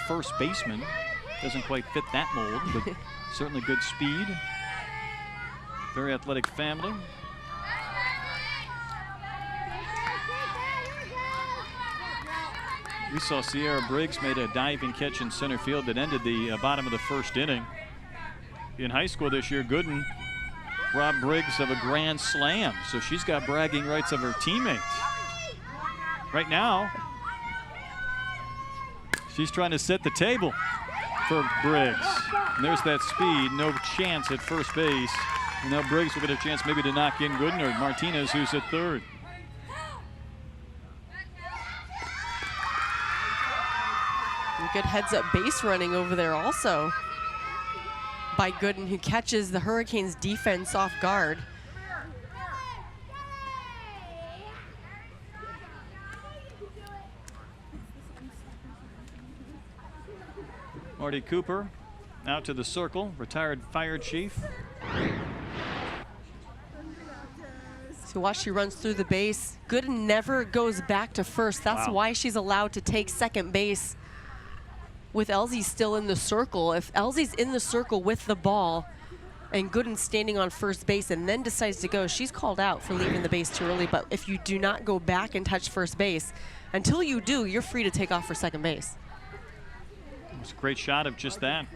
first baseman. Doesn't quite fit that mold, but certainly good speed. Very athletic family. We saw Sierra Briggs made a diving catch in center field that ended the bottom of the first inning. In high school this year, Gooden robbed Briggs of a grand slam, so she's got bragging rights of her teammates. Right now, she's trying to set the table for Briggs. And there's that speed, no chance at first base. And now Briggs will get a chance maybe to knock in Gooden or Martinez, who's at third. Good heads-up base running over there also by Gooden, who catches the Hurricanes defense off guard. Marty Cooper out to the circle, retired fire chief. So watch, she runs through the base. Gooden never goes back to first. That's why she's allowed to take second base with Elsie still in the circle. If Elsie's in the circle with the ball and Gooden's standing on first base and then decides to go, she's called out for leaving the base too early. But if you do not go back and touch first base, until you do, you're free to take off for second base. It's a great shot of just that.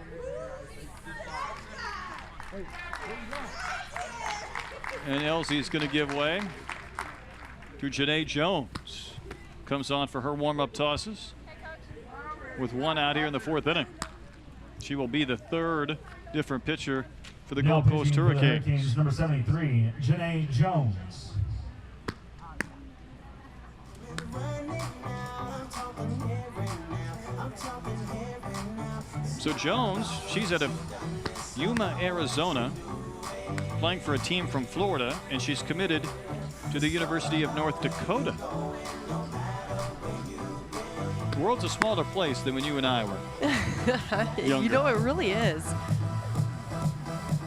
And Elsie's going to give way to Janae Jones. Comes on for her warm-up tosses with one out here in the fourth inning. She will be the third different pitcher for the Gold Coast Hurricanes. Number 73, Janae Jones. So Jones, she's out of Yuma, Arizona, playing for a team from Florida, and she's committed to the University of North Dakota. The world's a smaller place than when you and I were younger. You know, it really is.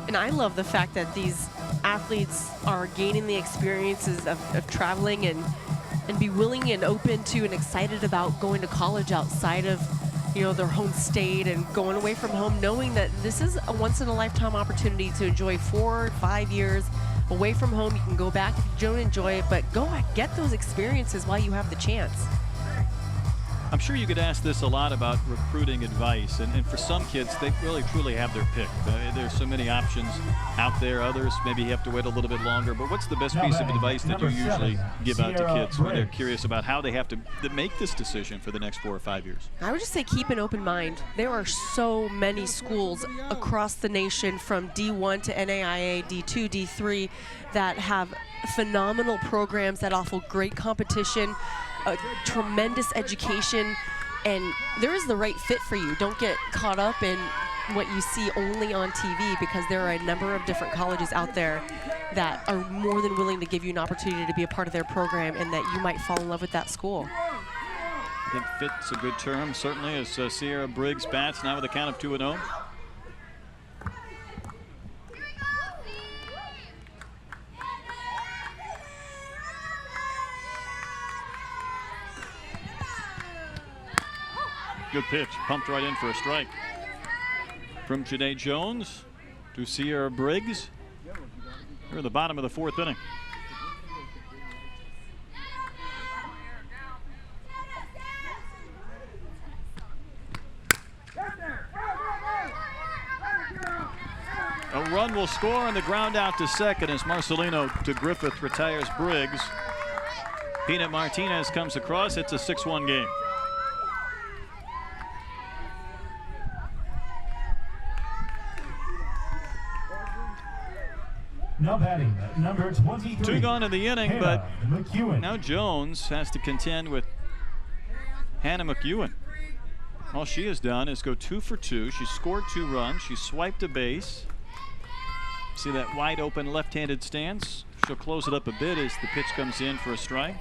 And I love the fact that these athletes are gaining the experiences of traveling and and be willing and open to and excited about going to college outside of, you know, their home state and going away from home, knowing that this is a once-in-a-lifetime opportunity to enjoy 4 or 5 years away from home. You can go back if you don't enjoy it, but go get those experiences while you have the chance. I'm sure you could ask this a lot about recruiting advice, and for some kids, they really truly have their pick. There's so many options out there. Others, maybe you have to wait a little bit longer, but what's the best piece of advice that you usually give out to kids when they're curious about how they have to make this decision for the next 4 or 5 years? I would just say keep an open mind. There are so many schools across the nation, from D1 to NAIA, D2, D3, that have phenomenal programs that offer great competition, a tremendous education, and there is the right fit for you. Don't get caught up in what you see only on TV, because there are a number of different colleges out there that are more than willing to give you an opportunity to be a part of their program, and that you might fall in love with that school. I think fit's a good term, certainly, as Sierra Briggs bats now with a count of 2-0. Good pitch, pumped right in for a strike. From Janae Jones to Sierra Briggs. We're at the bottom of the 4th inning. A run will score, and the ground out to second as Marcelino to Griffith retires Briggs. Peanut Martinez comes across. It's a 6-1 game. Now batting, number 23. 2 gone in the inning, Hannah but McEwen. now Jones has to contend with Hannah McEwen. All she has done is go 2 for 2. She scored 2 runs. She swiped a base. See that wide open left-handed stance? She'll close it up a bit as the pitch comes in for a strike.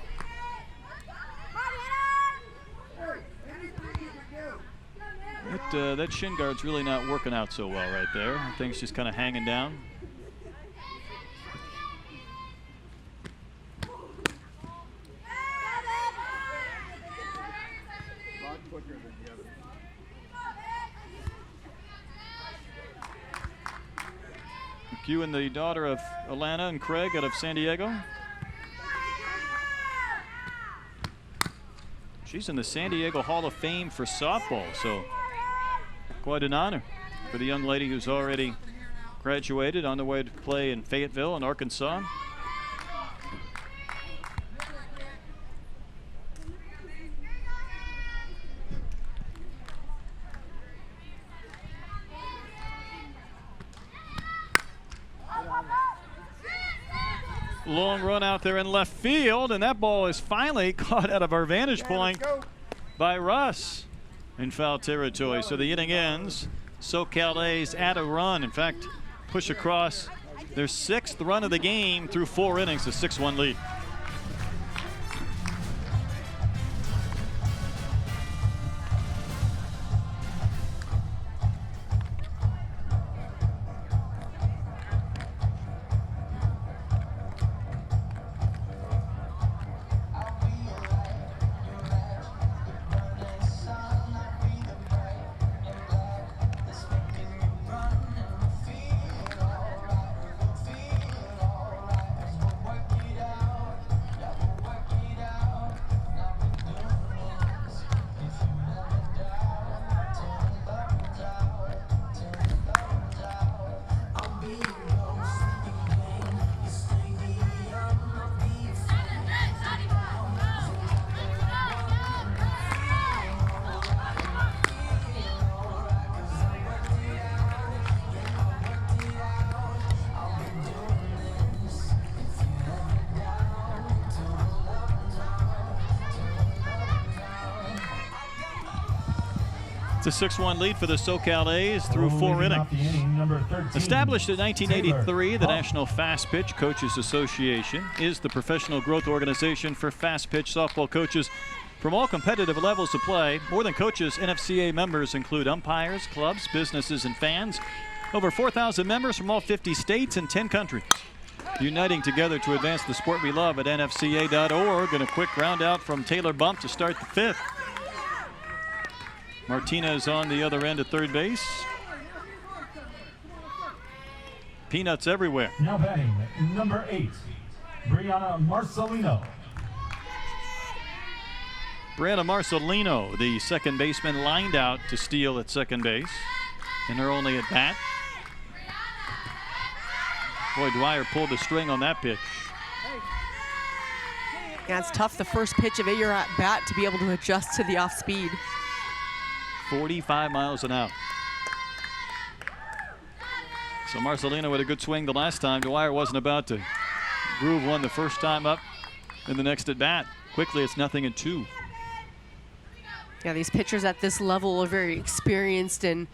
That shin guard's really not working out so well right there. Things just kind of hanging down. McEwen, the daughter of Alana and Craig out of San Diego. She's in the San Diego Hall of Fame for softball, so quite an honor for the young lady who's already graduated, on the way to play in Fayetteville in Arkansas. Long run out there in left field, and that ball is finally caught out of our vantage point by Russ in foul territory. So the inning ends. SoCal A's at a run. In fact, push across their 6th run of the game through 4 innings, a 6-1 lead. It's a 6-1 lead for the SoCal A's through 4 innings. Established in 1983, the National Fast Pitch Coaches Association is the professional growth organization for fast pitch softball coaches from all competitive levels of play. More than coaches, NFCA members include umpires, clubs, businesses, and fans. Over 4,000 members from all 50 states and 10 countries. uniting together to advance the sport we love at nfca.org. And a quick round out from Taylor Bump to start the 5th. Martinez on the other end at third base. Peanuts everywhere. Now batting, number 8, Brianna Marcelino. Brianna Marcelino, the second baseman, lined out to steal at second base in her only at bat. Boy, Dwyer pulled the string on that pitch. Yeah, it's tough the first pitch of your at bat to be able to adjust to the off speed. 45 miles an hour. So Marcelino with a good swing the last time. Dwyer wasn't about to groove one the first time up in the next at bat. Quickly, it's 0-2. Yeah, these pitchers at this level are very experienced and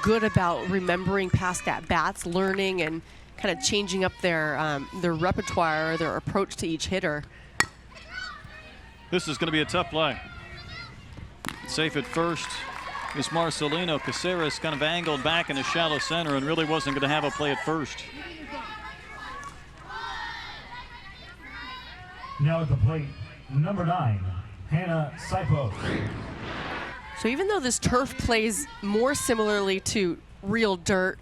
good about remembering past at bats, learning and kind of changing up their repertoire or their approach to each hitter. This is going to be a tough play. Safe at first is Marcelino. Caceres kind of angled back in the shallow center and really wasn't going to have a play at first. Now at the plate, number 9, Hannah Sipos. So even though this turf plays more similarly to real dirt,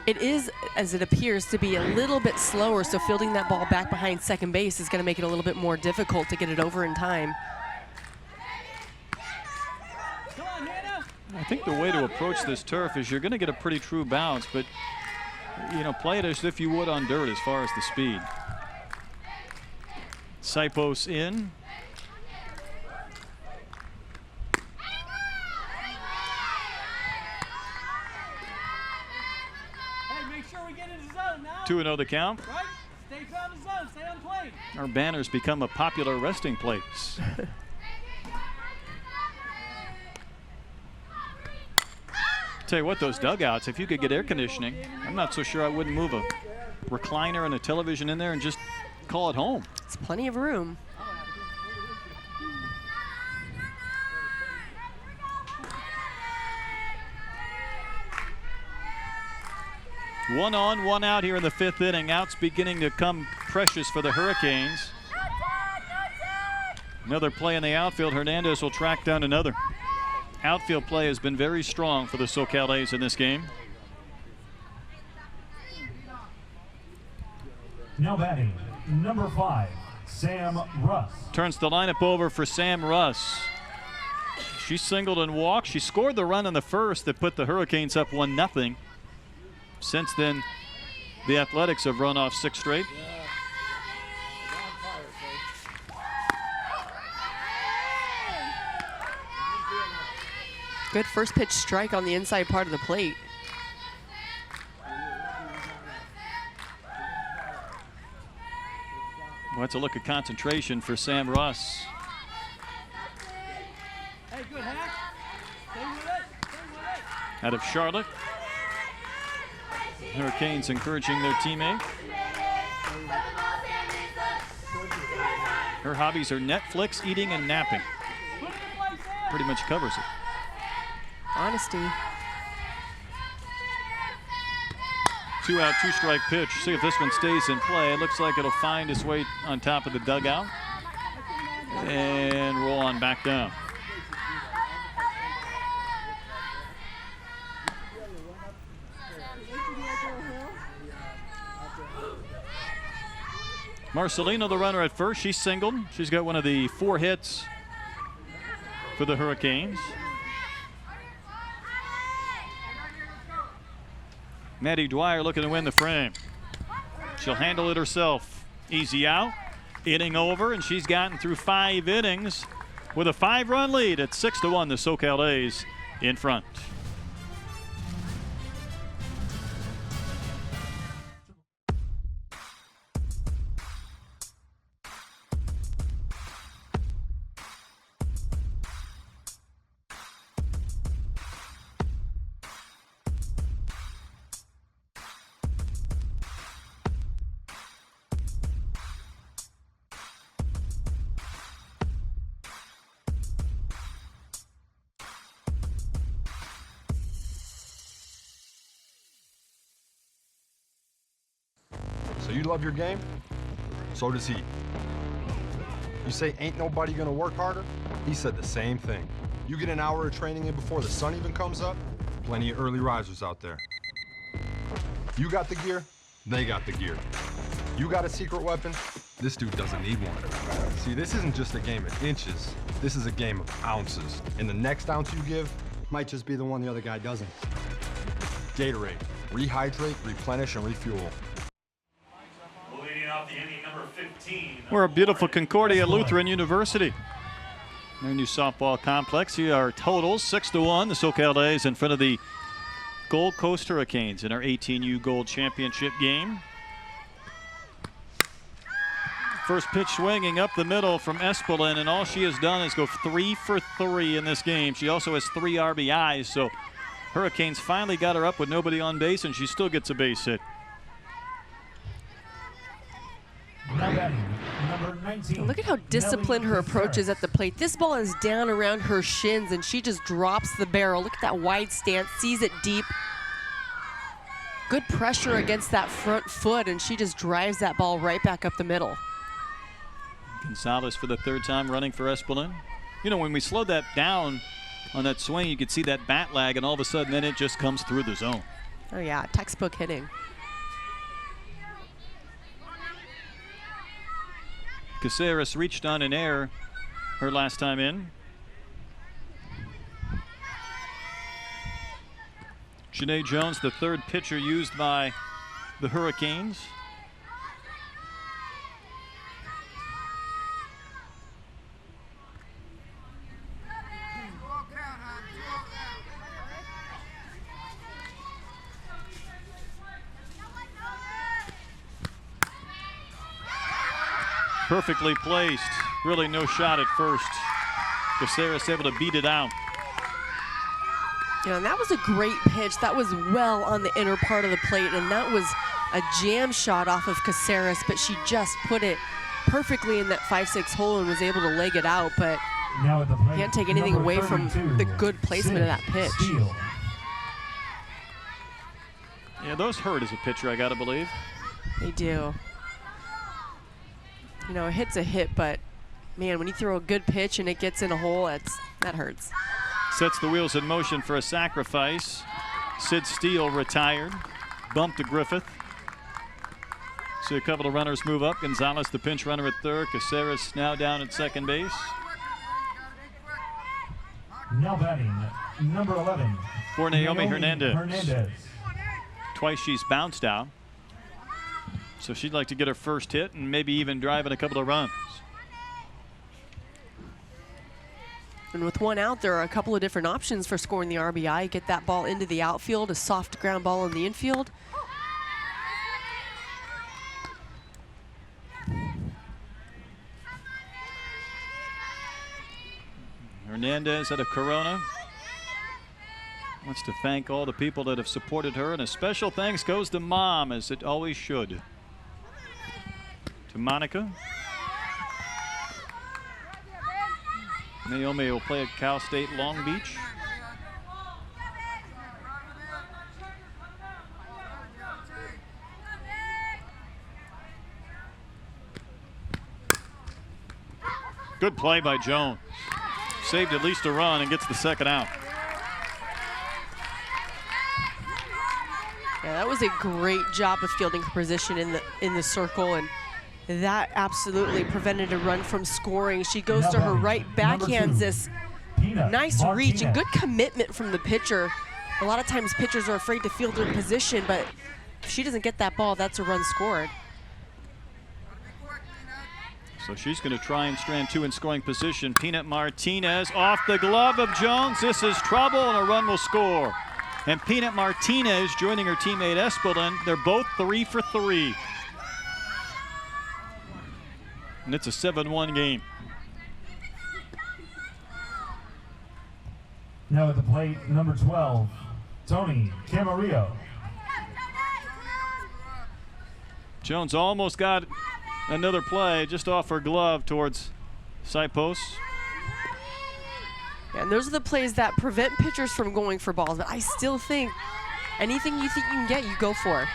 it is, as it appears, to be a little bit slower, so fielding that ball back behind second base is going to make it a little bit more difficult to get it over in time. I think the way to approach this turf is you're going to get a pretty true bounce, but play it as if you would on dirt as far as the speed. Sipos in. Hey, make sure we get in the zone now. 2-0 the count. Right? Stay on the zone. Stay on plate. Our banner's become a popular resting place. Tell you what, those dugouts, if you could get air conditioning, I'm not so sure I wouldn't move a recliner and a television in there and just call it home. It's plenty of room. One on, one out here in the 5th inning. Outs beginning to come precious for the Hurricanes. Another play in the outfield. Hernandez will track down another. Outfield play has been very strong for the SoCal A's in this game. Now batting, number 5, Sam Russ. Turns the lineup over for Sam Russ. She singled and walked. She scored the run in the first that put the Hurricanes up 1-0. Since then, the Athletics have run off 6 straight. Good first pitch strike on the inside part of the plate. Well, that's a look at concentration for Sam Russ. Hey, good hack. Stay with it. Stay with it. Out of Charlotte. Hurricanes encouraging their teammate. Her hobbies are Netflix, eating, and napping. Pretty much covers it. Honesty. 2 out, 2 strike pitch. See if this one stays in play. It looks like it'll find its way on top of the dugout and roll on back down. Marcelino, the runner at first. She singled. She's got one of the 4 hits for the Hurricanes. Maddie Dwyer looking to win the frame. She'll handle it herself. Easy out. Inning over, and she's gotten through 5 innings with a 5-run lead at 6-1. The SoCal A's in front. So you love your game? So does he. You say ain't nobody gonna work harder? He said the same thing. You get an hour of training in before the sun even comes up, plenty of early risers out there. You got the gear, they got the gear. You got a secret weapon, this dude doesn't need one. See, this isn't just a game of inches, this is a game of ounces. And the next ounce you give might just be the one the other guy doesn't. Gatorade, rehydrate, replenish, and refuel. We're at beautiful Concordia Lutheran University. Their new softball complex. Here are totals 6-1. The SoCal A is in front of the Gold Coast Hurricanes in our 18U Gold Championship game. First pitch swinging up the middle from Espelin, and all she has done is go 3 for 3 in this game. She also has 3 RBIs, so Hurricanes finally got her up with nobody on base, and she still gets a base hit. Look at how disciplined her approach is at the plate. This ball is down around her shins, and she just drops the barrel. Look at that wide stance, sees it deep. Good pressure against that front foot, and she just drives that ball right back up the middle. Gonzalez for the 3rd time running for Espelin. You know, when we slowed that down on that swing, you could see that bat lag, and all of a sudden then it just comes through the zone. Oh yeah, textbook hitting. Caceres reached on an error her last time in. Janae Jones, the 3rd pitcher used by the Hurricanes. Perfectly placed. Really no shot at first. Caceres able to beat it out. Yeah, and that was a great pitch. That was well on the inner part of the plate, and that was a jam shot off of Caceres, but she just put it perfectly in that 5-6 hole and was able to leg it out, but Now at the plate, can't take anything number away from 32, the good placement of that pitch. Steele. Yeah, those hurt as a pitcher, I gotta believe. They do. You know, a hit's a hit, but man, when you throw a good pitch and it gets in a hole, that hurts. Sets the wheels in motion for a sacrifice. Sid Steele retired. Bumped to Griffith. See a couple of runners move up. Gonzalez, the pinch runner at 3rd. Caceres now down at 2nd base. Now batting, number 11. For Naomi Hernandez. Hernandez. Twice she's bounced out. So she'd like to get her first hit and maybe even drive in a couple of runs. And with one out, there are a couple of different options for scoring the RBI. Get that ball into the outfield, a soft ground ball in the infield. Hernandez out of Corona wants to thank all the people that have supported her, and a special thanks goes to Mom, as it always should. To Monica. Naomi will play at Cal State Long Beach. Good play by Jones. Saved at least a run and gets the 2nd out. Yeah, that was a great job of fielding her position in the circle, and that absolutely prevented a run from scoring. She goes to her right, backhands this nice reach and good commitment from the pitcher. A lot of times pitchers are afraid to field their position, but if she doesn't get that ball, that's a run scored. So she's going to try and strand 2 in scoring position. Peanut Martinez off the glove of Jones. This is trouble, and a run will score. And Peanut Martinez joining her teammate Espelin. They're both 3 for 3. And it's a 7-1 game. Now at the plate, number 12, Tony Camarillo. Jones almost got another play just off her glove towards side post. Yeah, and those are the plays that prevent pitchers from going for balls, but I still think anything you think you can get, you go for.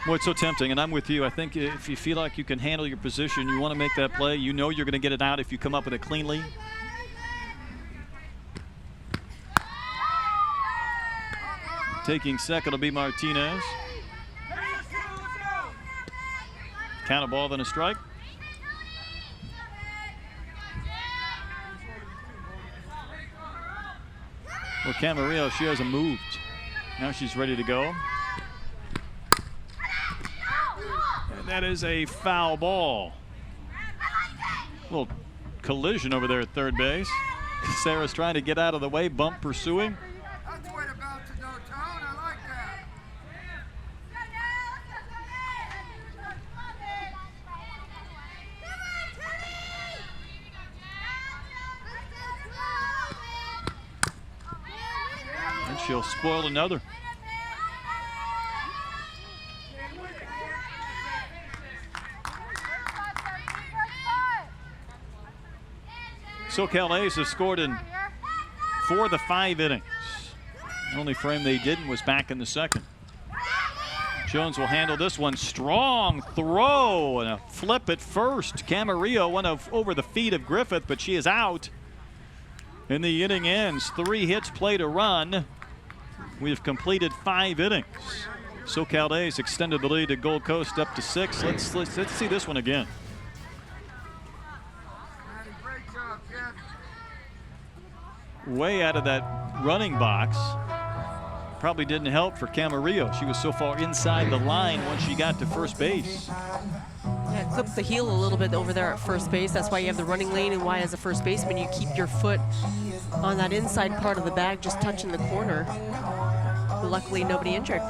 Boy, it's so tempting, and I'm with you. I think if you feel like you can handle your position, you want to make that play. You know you're going to get it out if you come up with it cleanly. Taking second will be Martinez. Count a ball, then a strike. Well, Camarillo, she hasn't moved. Now she's ready to go. And that is a foul ball. A little collision over there at third base. Sarah's trying to get out of the way, bump pursuing. And she'll spoil another. SoCal A's have scored in 4 of the 5 innings. The only frame they didn't was back in the second. Jones will handle this one. Strong throw and a flip at first. Camarillo went over the feet of Griffith, but she is out. And the inning ends. 3 hits, played a run. We have completed 5 innings. SoCal A's extended the lead to Gold Coast up to 6. Let's see this one again. Way out of that running box. Probably didn't help for Camarillo. She was so far inside the line once she got to first base. Yeah, it clips the heel a little bit over there at first base. That's why you have the running lane, and why as a first baseman you keep your foot on that inside part of the bag, just touching the corner. But luckily nobody injured.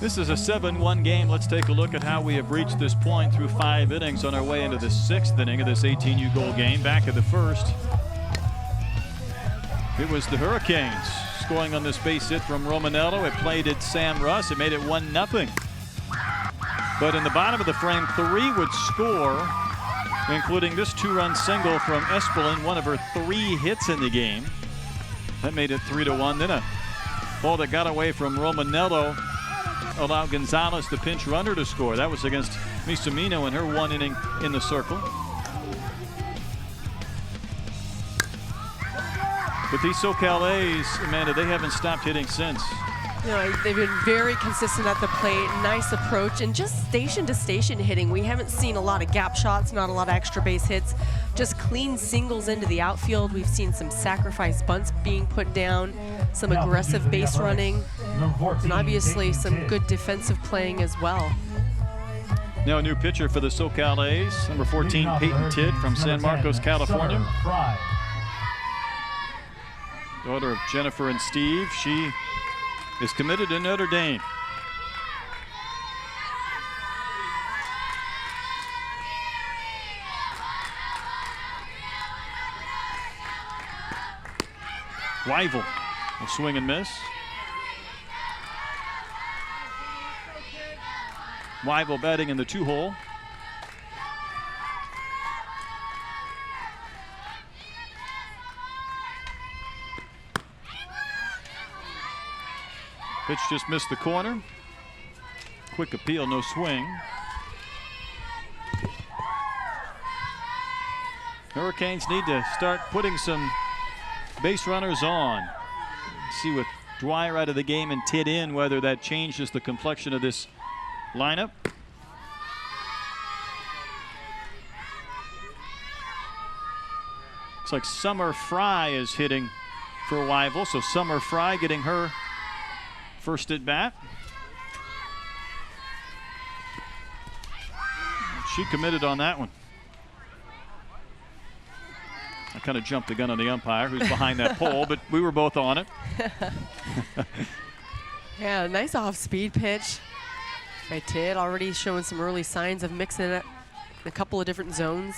This is a 7-1 game. Let's take a look at how we have reached this point through 5 innings on our way into the 6th inning of this 18U goal game. Back at the first, it was the Hurricanes scoring on this base hit from Romanello. It played at Sam Russ. It made it 1-0. But in the bottom of the frame, 3 would score, including this 2-run single from Espelin, one of her 3 hits in the game. That made it 3-1. Then a ball that got away from Romanello allowed Gonzalez, the pinch runner, to score. That was against Misumino in her 1 inning in the circle. But these SoCal A's, Amanda, they haven't stopped hitting since. You know, they've been very consistent at the plate, nice approach, and just station to station hitting. We haven't seen a lot of gap shots, not a lot of extra base hits, just clean singles into the outfield. We've seen some sacrifice bunts being put down, some aggressive base running, and obviously some good defensive playing as well. Now a new pitcher for the SoCal A's, number 14, Peyton Tidd from San Marcos, California. Daughter of Jennifer and Steve. She is committed to Notre Dame. Weivel will swing and miss. Weivel batting in the 2-hole. Pitch just missed the corner. Quick appeal, no swing. Hurricanes need to start putting some base runners on. See with Dwyer out of the game and Tidd in whether that changes the complexion of this lineup. Looks like Summer Fry is hitting for Weivel, so Summer Fry getting her first at bat. She committed on that one. I kind of jumped the gun on the umpire who's behind that pole, but we were both on it. Yeah, nice off-speed pitch by Tidd, already showing some early signs of mixing it in a couple of different zones.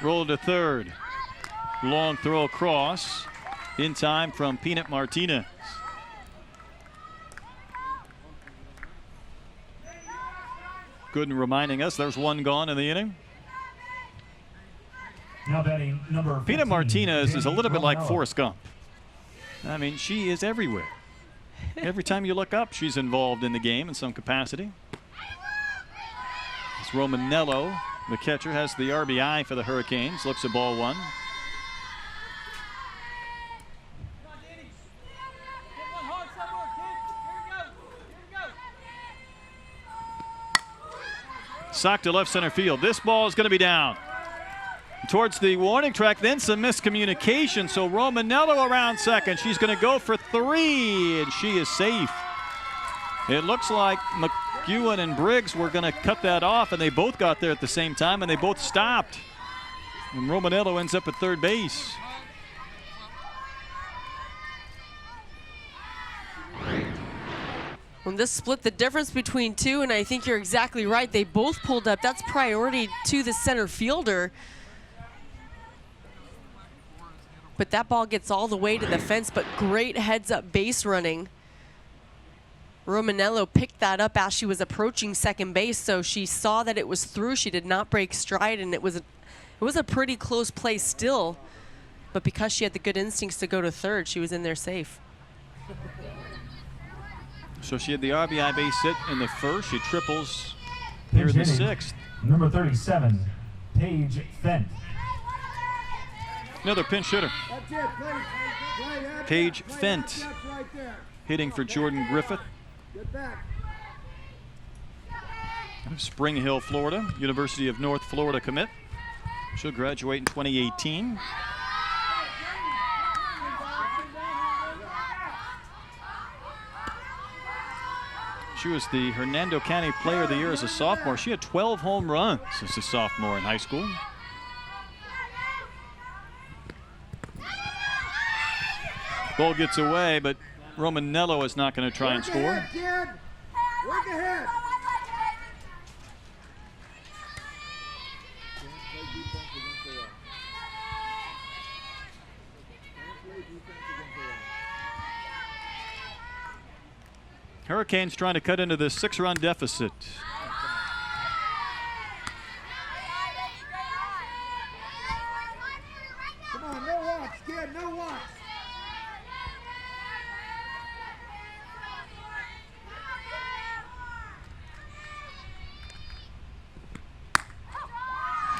Roll to third. Long throw across. In time from Peanut Martinez. Gooden reminding us there's 1 gone in the inning. Now batting number 15, Peanut Martinez is a little bit like Forrest Gump. I mean, she is everywhere. Every time you look up, she's involved in the game in some capacity. It's Romanello, the catcher, has the RBI for the Hurricanes. Looks at ball one. Sock to left center field. This ball is going to be down towards the warning track, then some miscommunication. So Romanello around second. She's going to go for 3, and she is safe. It looks like McEwen and Briggs were going to cut that off, and they both got there at the same time, and they both stopped. And Romanello ends up at third base. Well, this split the difference between two, and I think you're exactly right. They both pulled up. That's priority to the center fielder. But that ball gets all the way to the fence, but great heads-up base running. Romanello picked that up as she was approaching second base, so she saw that it was through. She did not break stride, and it was a pretty close play still. But because she had the good instincts to go to third, she was in there safe. So she had the RBI base hit in the first. She triples here in the sixth. Number 37, Paige Fent. Another pinch hitter. That's it, play. Paige Play Fent that right there. hitting for Jordan Griffith Get back. of Spring Hill, Florida. University of North Florida commit. She'll graduate in 2018. She was the Hernando County Player of the Year as a sophomore. She had 12 home runs as a sophomore in high school. Ball gets away, but Romanello is not going to try and score. Work ahead, kid. Work ahead. Hurricanes trying to cut into this 6-run deficit. Come on, no walks, kid, no walks.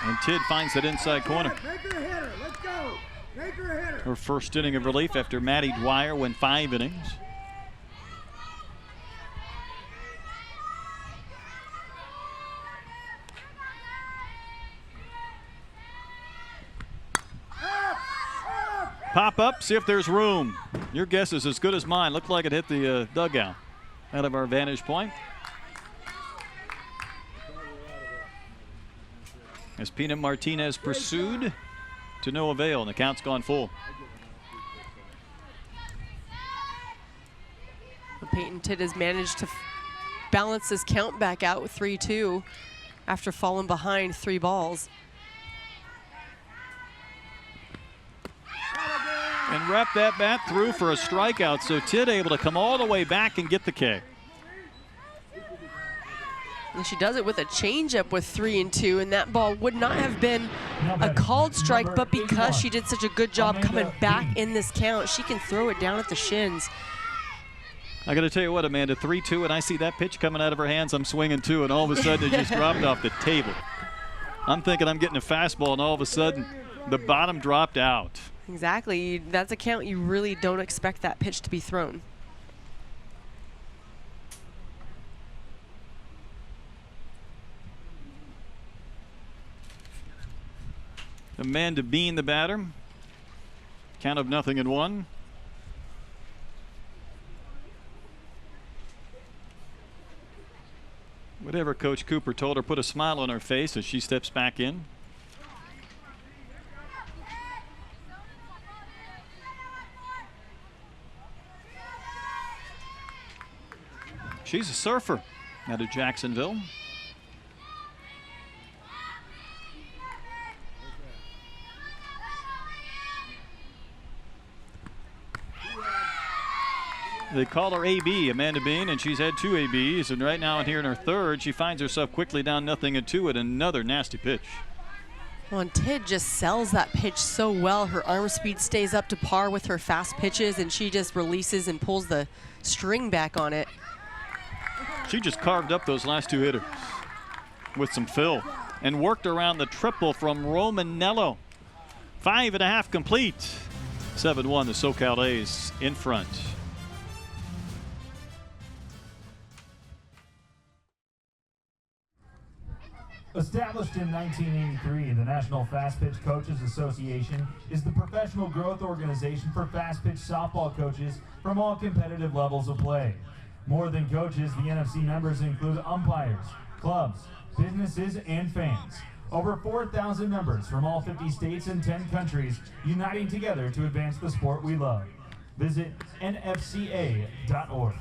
And Tidd finds that inside corner. Make her a hitter. Let's go. Make her a hitter. Her first inning of relief after Maddie Dwyer went 5 innings. Pop up, see if there's room. Your guess is as good as mine. Looked like it hit the dugout out of our vantage point. As Pina Martinez pursued to no avail, and the count's gone full. Peyton Tidd has managed to balance his count back out with 3-2 after falling behind 3 balls. And wrap that bat through for a strikeout, so Tidd able to come all the way back and get the K. And she does it with a changeup with 3-2, and that ball would not have been a called strike, but because she did such a good job coming back in this count, she can throw it down at the shins. I got to tell you what, Amanda, 3-2, and I see that pitch coming out of her hands. I'm swinging too, and all of a sudden it just dropped off the table. I'm thinking I'm getting a fastball, and all of a sudden the bottom dropped out. Exactly. That's a count you really don't expect that pitch to be thrown. Amanda Bean, the batter. Count of 0-1. Whatever Coach Cooper told her, put a smile on her face as she steps back in. She's a surfer out of Jacksonville. They call her AB, Amanda Bean, and she's had 2 ABs, and right now here in her third, she finds herself quickly down 0-2 at another nasty pitch. Well, and Tid just sells that pitch so well. Her arm speed stays up to par with her fast pitches, and she just releases and pulls the string back on it. She just carved up those last 2 hitters with some fill and worked around the triple from Romanello. 5.5 complete. 7-1, the SoCal A's in front. Established in 1983, the National Fast Pitch Coaches Association is the professional growth organization for fast pitch softball coaches from all competitive levels of play. More than coaches, the NFC members include umpires, clubs, businesses, and fans. Over 4,000 members from all 50 states and 10 countries uniting together to advance the sport we love. Visit nfca.org.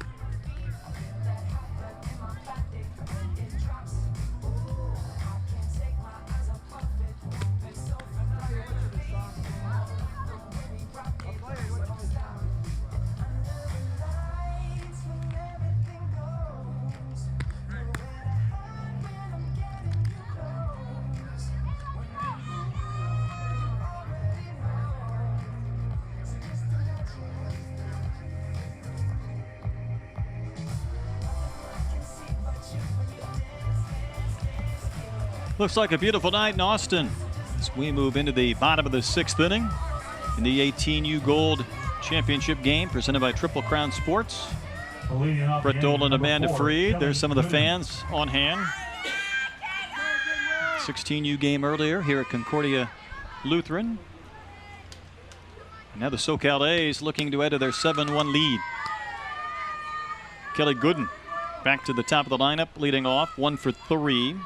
Looks like a beautiful night in Austin as we move into the bottom of the 6th inning in the 18U Gold Championship game presented by Triple Crown Sports. Brett Dolan, Amanda Freed. There's some of the fans on hand. 16U game earlier here at Concordia Lutheran. And now the SoCal A's looking to add to their 7-1 lead. Kelly Gooden back to the top of the lineup, leading off 1 for 3.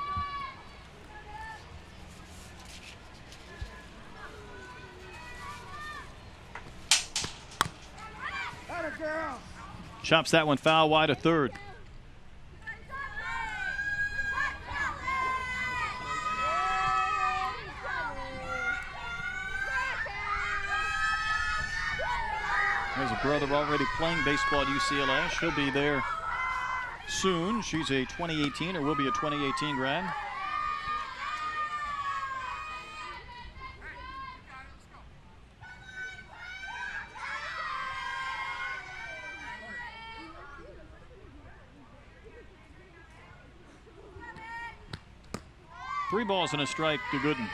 Chops that one foul wide to third. There's a brother already playing baseball at UCLA. She'll be there soon. She's a 2018 or will be a 2018 grad. Three balls and a strike to Gooden.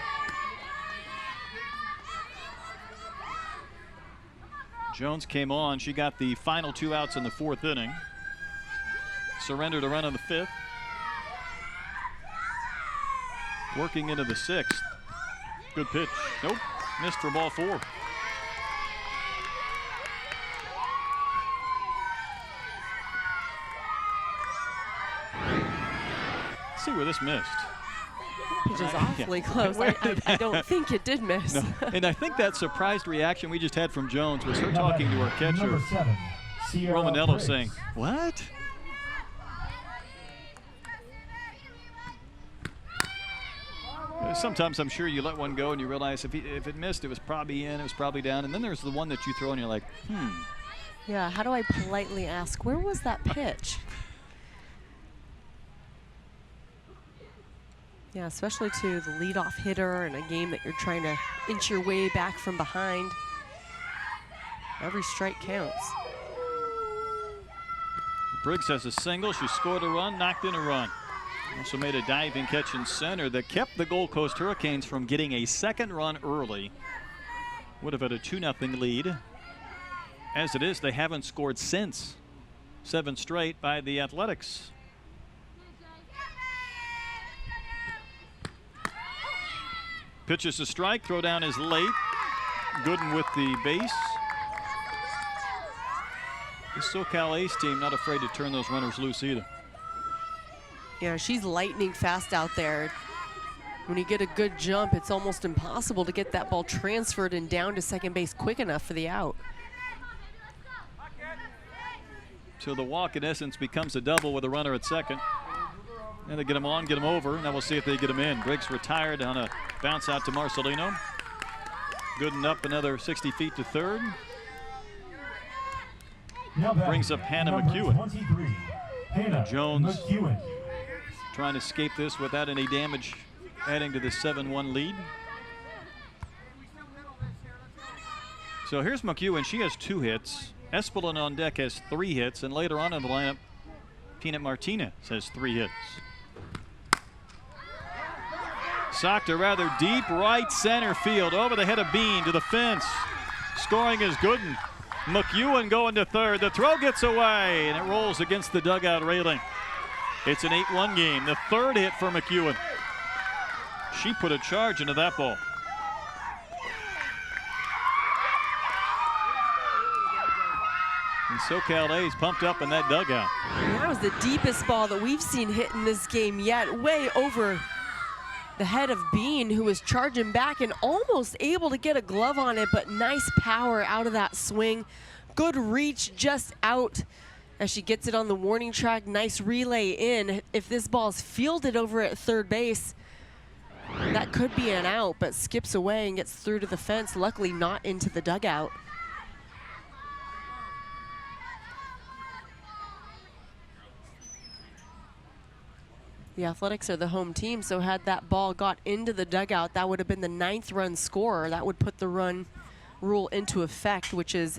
Jones came on. She got the final 2 outs in the 4th inning. Surrendered a run in the 5th. Working into the 6th. Good pitch. Nope. Missed for ball 4. Let's see where this missed. Pitch is awfully close. I don't think it did miss. No. And I think that surprised reaction we just had from Jones was her talking to her catcher, Romanello, saying, "What?" Sometimes I'm sure you let one go and you realize if it missed, it was probably in, it was probably down. And then there's the one that you throw and you're like, Yeah, how do I politely ask, where was that pitch? Yeah, especially to the leadoff hitter in a game that you're trying to inch your way back from behind. Every strike counts. Briggs has a single. She scored a run, knocked in a run. Also made a diving catch in center that kept the Gold Coast Hurricanes from getting a 2nd run early. Would have had a 2-0 lead. As it is, they haven't scored since. 7 straight by the Athletics. Pitches a strike, throw down is late. Gooden with the base. The SoCal A's team not afraid to turn those runners loose either. Yeah, she's lightning fast out there. When you get a good jump, it's almost impossible to get that ball transferred and down to second base quick enough for the out. So the walk, in essence, becomes a double with a runner at second. And they get him on, get him over. Now we'll see if they get him in. Briggs retired on a bounce out to Marcelino. Gooden up another 60 feet to third. Brings up Hannah McEwen. Jones trying to escape this without any damage, adding to the 7-1 lead. So here's McEwen. She has 2 hits. Espelin on deck has 3 hits. And later on in the lineup, Peanut Martinez has 3 hits. Socked to rather deep right center field. Over the head of Bean to the fence. Scoring is Gooden. McEwen going to third. The throw gets away, and it rolls against the dugout railing. It's an 8-1 game. The 3rd hit for McEwen. She put a charge into that ball. And SoCal A is pumped up in that dugout. That was the deepest ball that we've seen hit in this game yet. Way over the head of Bean, who was charging back and almost able to get a glove on it, but nice power out of that swing. Good reach just out as she gets it on the warning track. Nice relay in. If this ball's fielded over at third base, that could be an out, but skips away and gets through to the fence. Luckily not into the dugout. The Athletics are the home team, so had that ball got into the dugout, that would have been the 9th run scorer. That would put the run rule into effect, which is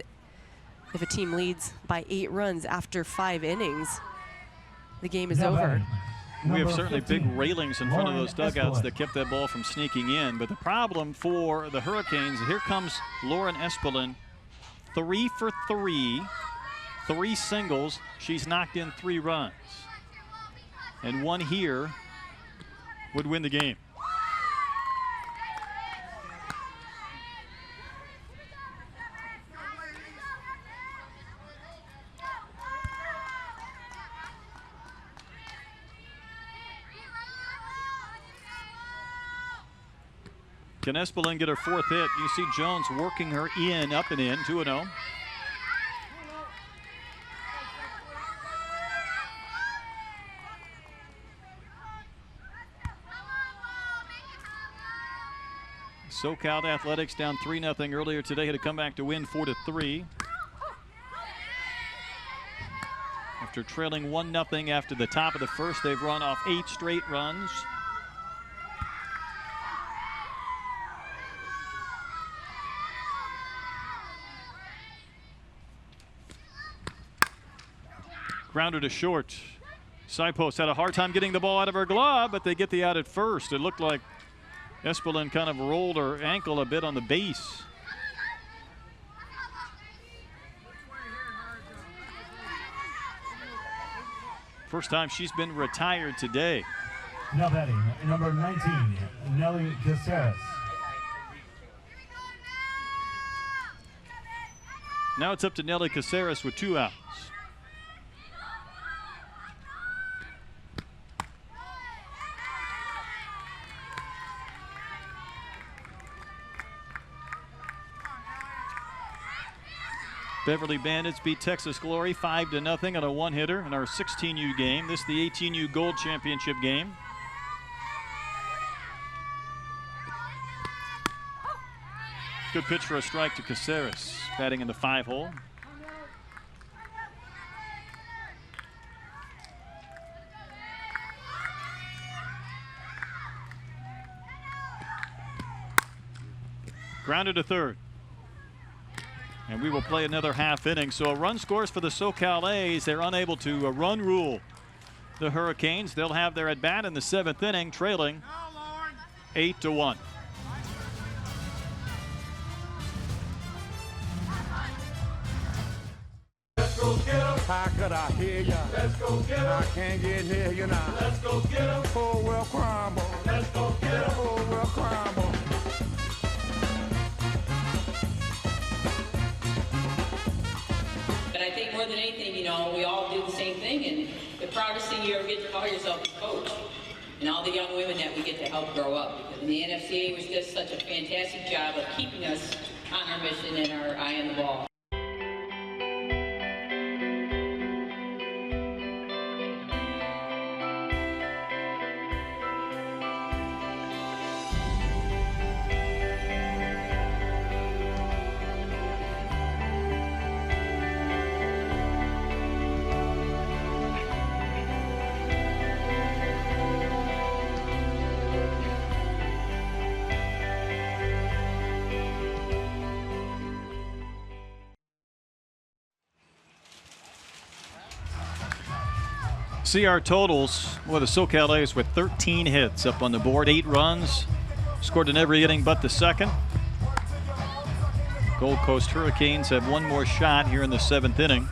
if a team leads by 8 runs after 5 innings, the game is over. We have certainly big railings in front of those dugouts that kept that ball from sneaking in. But the problem for the Hurricanes, here comes Lauren Espelin, 3 for 3, 3 singles. She's knocked in 3 runs. And 1 here would win the game. Can Espelin get her 4th hit? You see Jones working her in, up and in, 2-0. SoCal Athletics down 3-0 earlier today, had to come back to win 4-3. After trailing 1-0 after the top of the first, they've run off 8 straight runs. Grounder to short. Side post had a hard time getting the ball out of her glove, but they get the out at first. It looked like Espelin kind of rolled her ankle a bit on the base. First time she's been retired today. Now batting, number 19, Nelly Caceres. Now it's up to Nelly Caceres with 2 outs. Beverly Bandits beat Texas Glory 5-0 on a 1-hitter in our 16U game. This is the 18U Gold Championship game. Good pitch for a strike to Caceres, batting in the 5-hole. Grounded to third. And we will play another half inning. So a run scores for the SoCal A's. They're unable to run rule the Hurricanes. They'll have their at bat in the 7th inning, trailing 8-1. Let's go get 'em. How could I hear ya? Let's go get 'em. I can't get near you now. Let's go get 'em. Oh, well, crumble. Let's go get 'em. Oh, well, crumble. But I think more than anything, you know, we all do the same thing, and the proudest thing you ever get to call yourself a coach, and all the young women that we get to help grow up. Because the NCAA was just such a fantastic job of keeping us on our mission and our eye on the ball. See our totals. Well, the SoCal A's with 13 hits up on the board, 8 runs, scored in every inning but the second. Gold Coast Hurricanes have one more shot here in the 7th inning.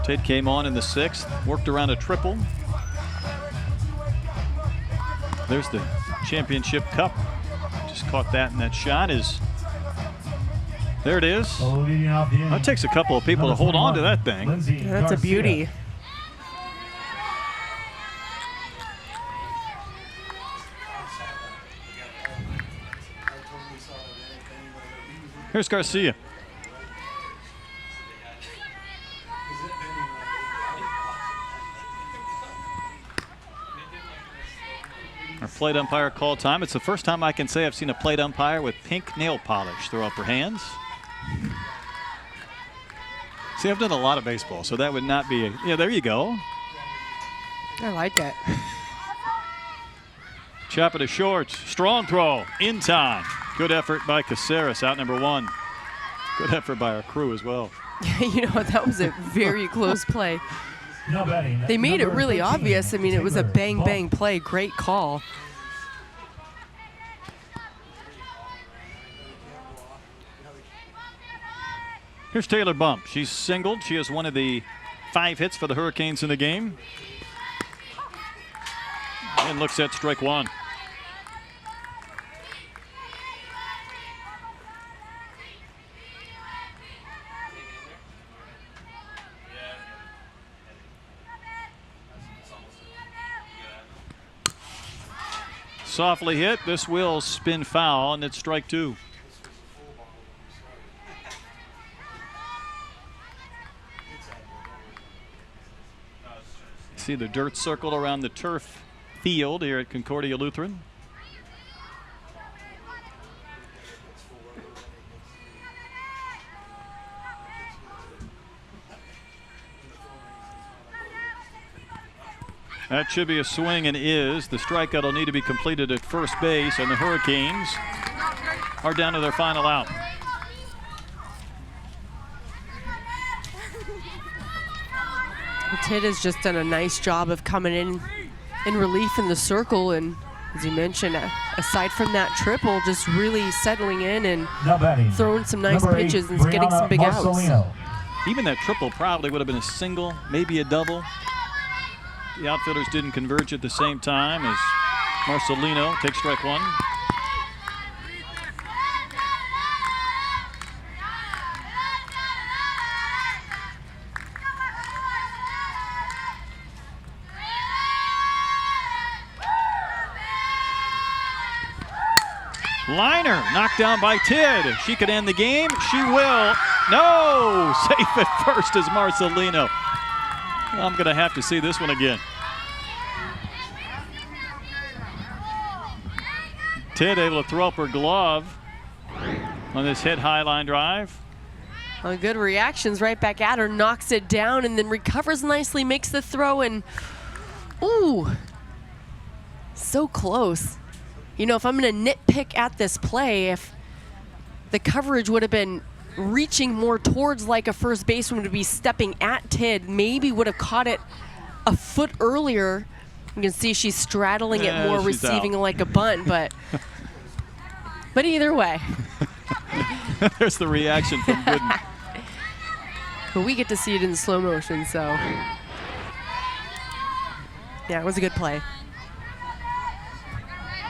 Ted came on in the 6th, worked around a triple. There's the championship cup. Just caught that, and that shot is, there it is. It takes a couple of people to hold on to that thing. That's a beauty. Here's Garcia. Our plate umpire call time. It's the first time I can say I've seen a plate umpire with pink nail polish throw up her hands. See, I've done a lot of baseball, so that would not be a, yeah, there you go. I like it. Chop it to short. Strong throw. In time. Good effort by Caceres, out number 1. Good effort by our crew as well. You know what? That was a very close play. They made it really obvious. I mean, it was a bang-bang play. Great call. Here's Taylor Bump. She's singled. She has one of the 5 hits for the Hurricanes in the game. And looks at strike 1. Softly hit. This will spin foul, and it's strike 2. See the dirt circled around the turf field here at Concordia Lutheran. That should be a swing, and is. The strikeout will need to be completed at first base, and the Hurricanes are down to their final out. Ted has just done a nice job of coming in relief in the circle, and as you mentioned, aside from that triple, just really settling in and throwing some nice pitches and getting some big outs. Even that triple probably would have been a single, maybe a double. The outfielders didn't converge at the same time as Marcelino takes strike 1. Liner knocked down by Tidd. She could end the game. She will. No! Safe at first is Marcelino. I'm going to have to see this one again. Tidd able to throw up her glove on this hit high line drive. Well, good reactions right back at her, knocks it down and then recovers nicely, makes the throw, and ooh, so close. You know, if I'm going to nitpick at this play, if the coverage would have been reaching more towards like a first baseman would be stepping at Tidd, maybe would have caught it a foot earlier. You can see she's straddling it more, receiving out. like a bunt, but either way. There's the reaction from Gooden. But we get to see it in slow motion, so yeah, it was a good play.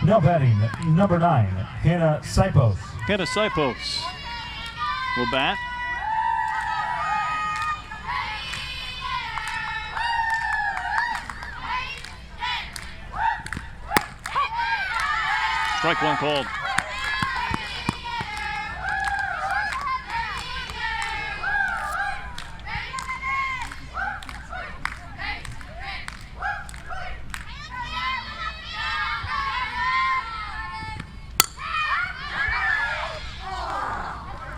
Now batting, number 9, Hannah Sipos. Hannah Sipos will bat. Strike 1 called.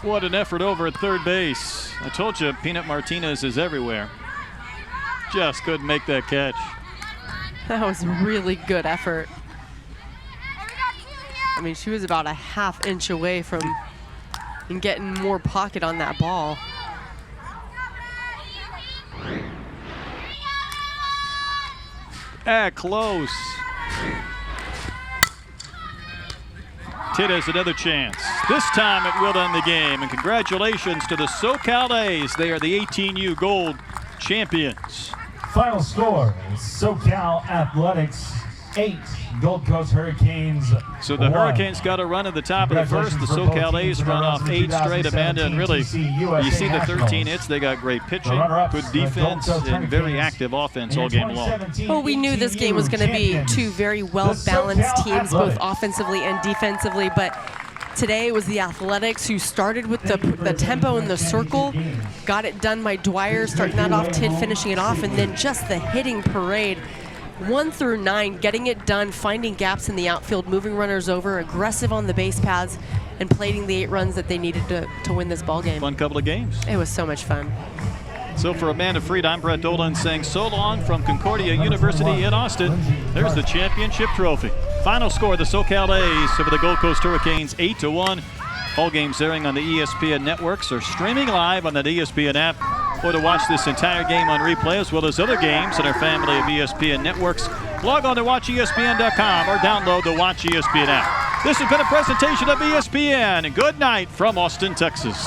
What an effort over at third base. I told you, Peanut Martinez is everywhere. Just couldn't make that catch. That was really good effort. I mean, she was about a half inch away from getting more pocket on that ball. Close. Tidd has another chance. This time it will end the game. And congratulations to the SoCal A's. They are the 18U Gold champions. Final score, SoCal Athletics 8, Gold Coast Hurricanes So the 1. Hurricanes got a run at the top of the first. The SoCal A's run off 8 straight, Amanda, and really, you see the 13 hits. They got great pitching, good defense, and very active offense all game long. Well, we knew this game was going to be two very well-balanced teams, both offensively and defensively, but today it was the Athletics who started with the tempo in the circle, got it done by Dwyer, starting that off, Tidd finishing it off, and then just the hitting parade. 1 through 9, getting it done, finding gaps in the outfield, moving runners over, aggressive on the base paths, and plating the 8 runs that they needed to win this ball game. Fun couple of games. It was so much fun. So for Amanda Freed, I'm Brett Dolan saying so long from Concordia University in Austin. There's the championship trophy. Final score, the SoCal A's over the Gold Coast Hurricanes, 8-1. All games airing on the ESPN networks or streaming live on the ESPN app, or to watch this entire game on replay as well as other games in our family of ESPN networks. Log on to watchespn.com or download the Watch ESPN app. This has been a presentation of ESPN. Good night from Austin, Texas.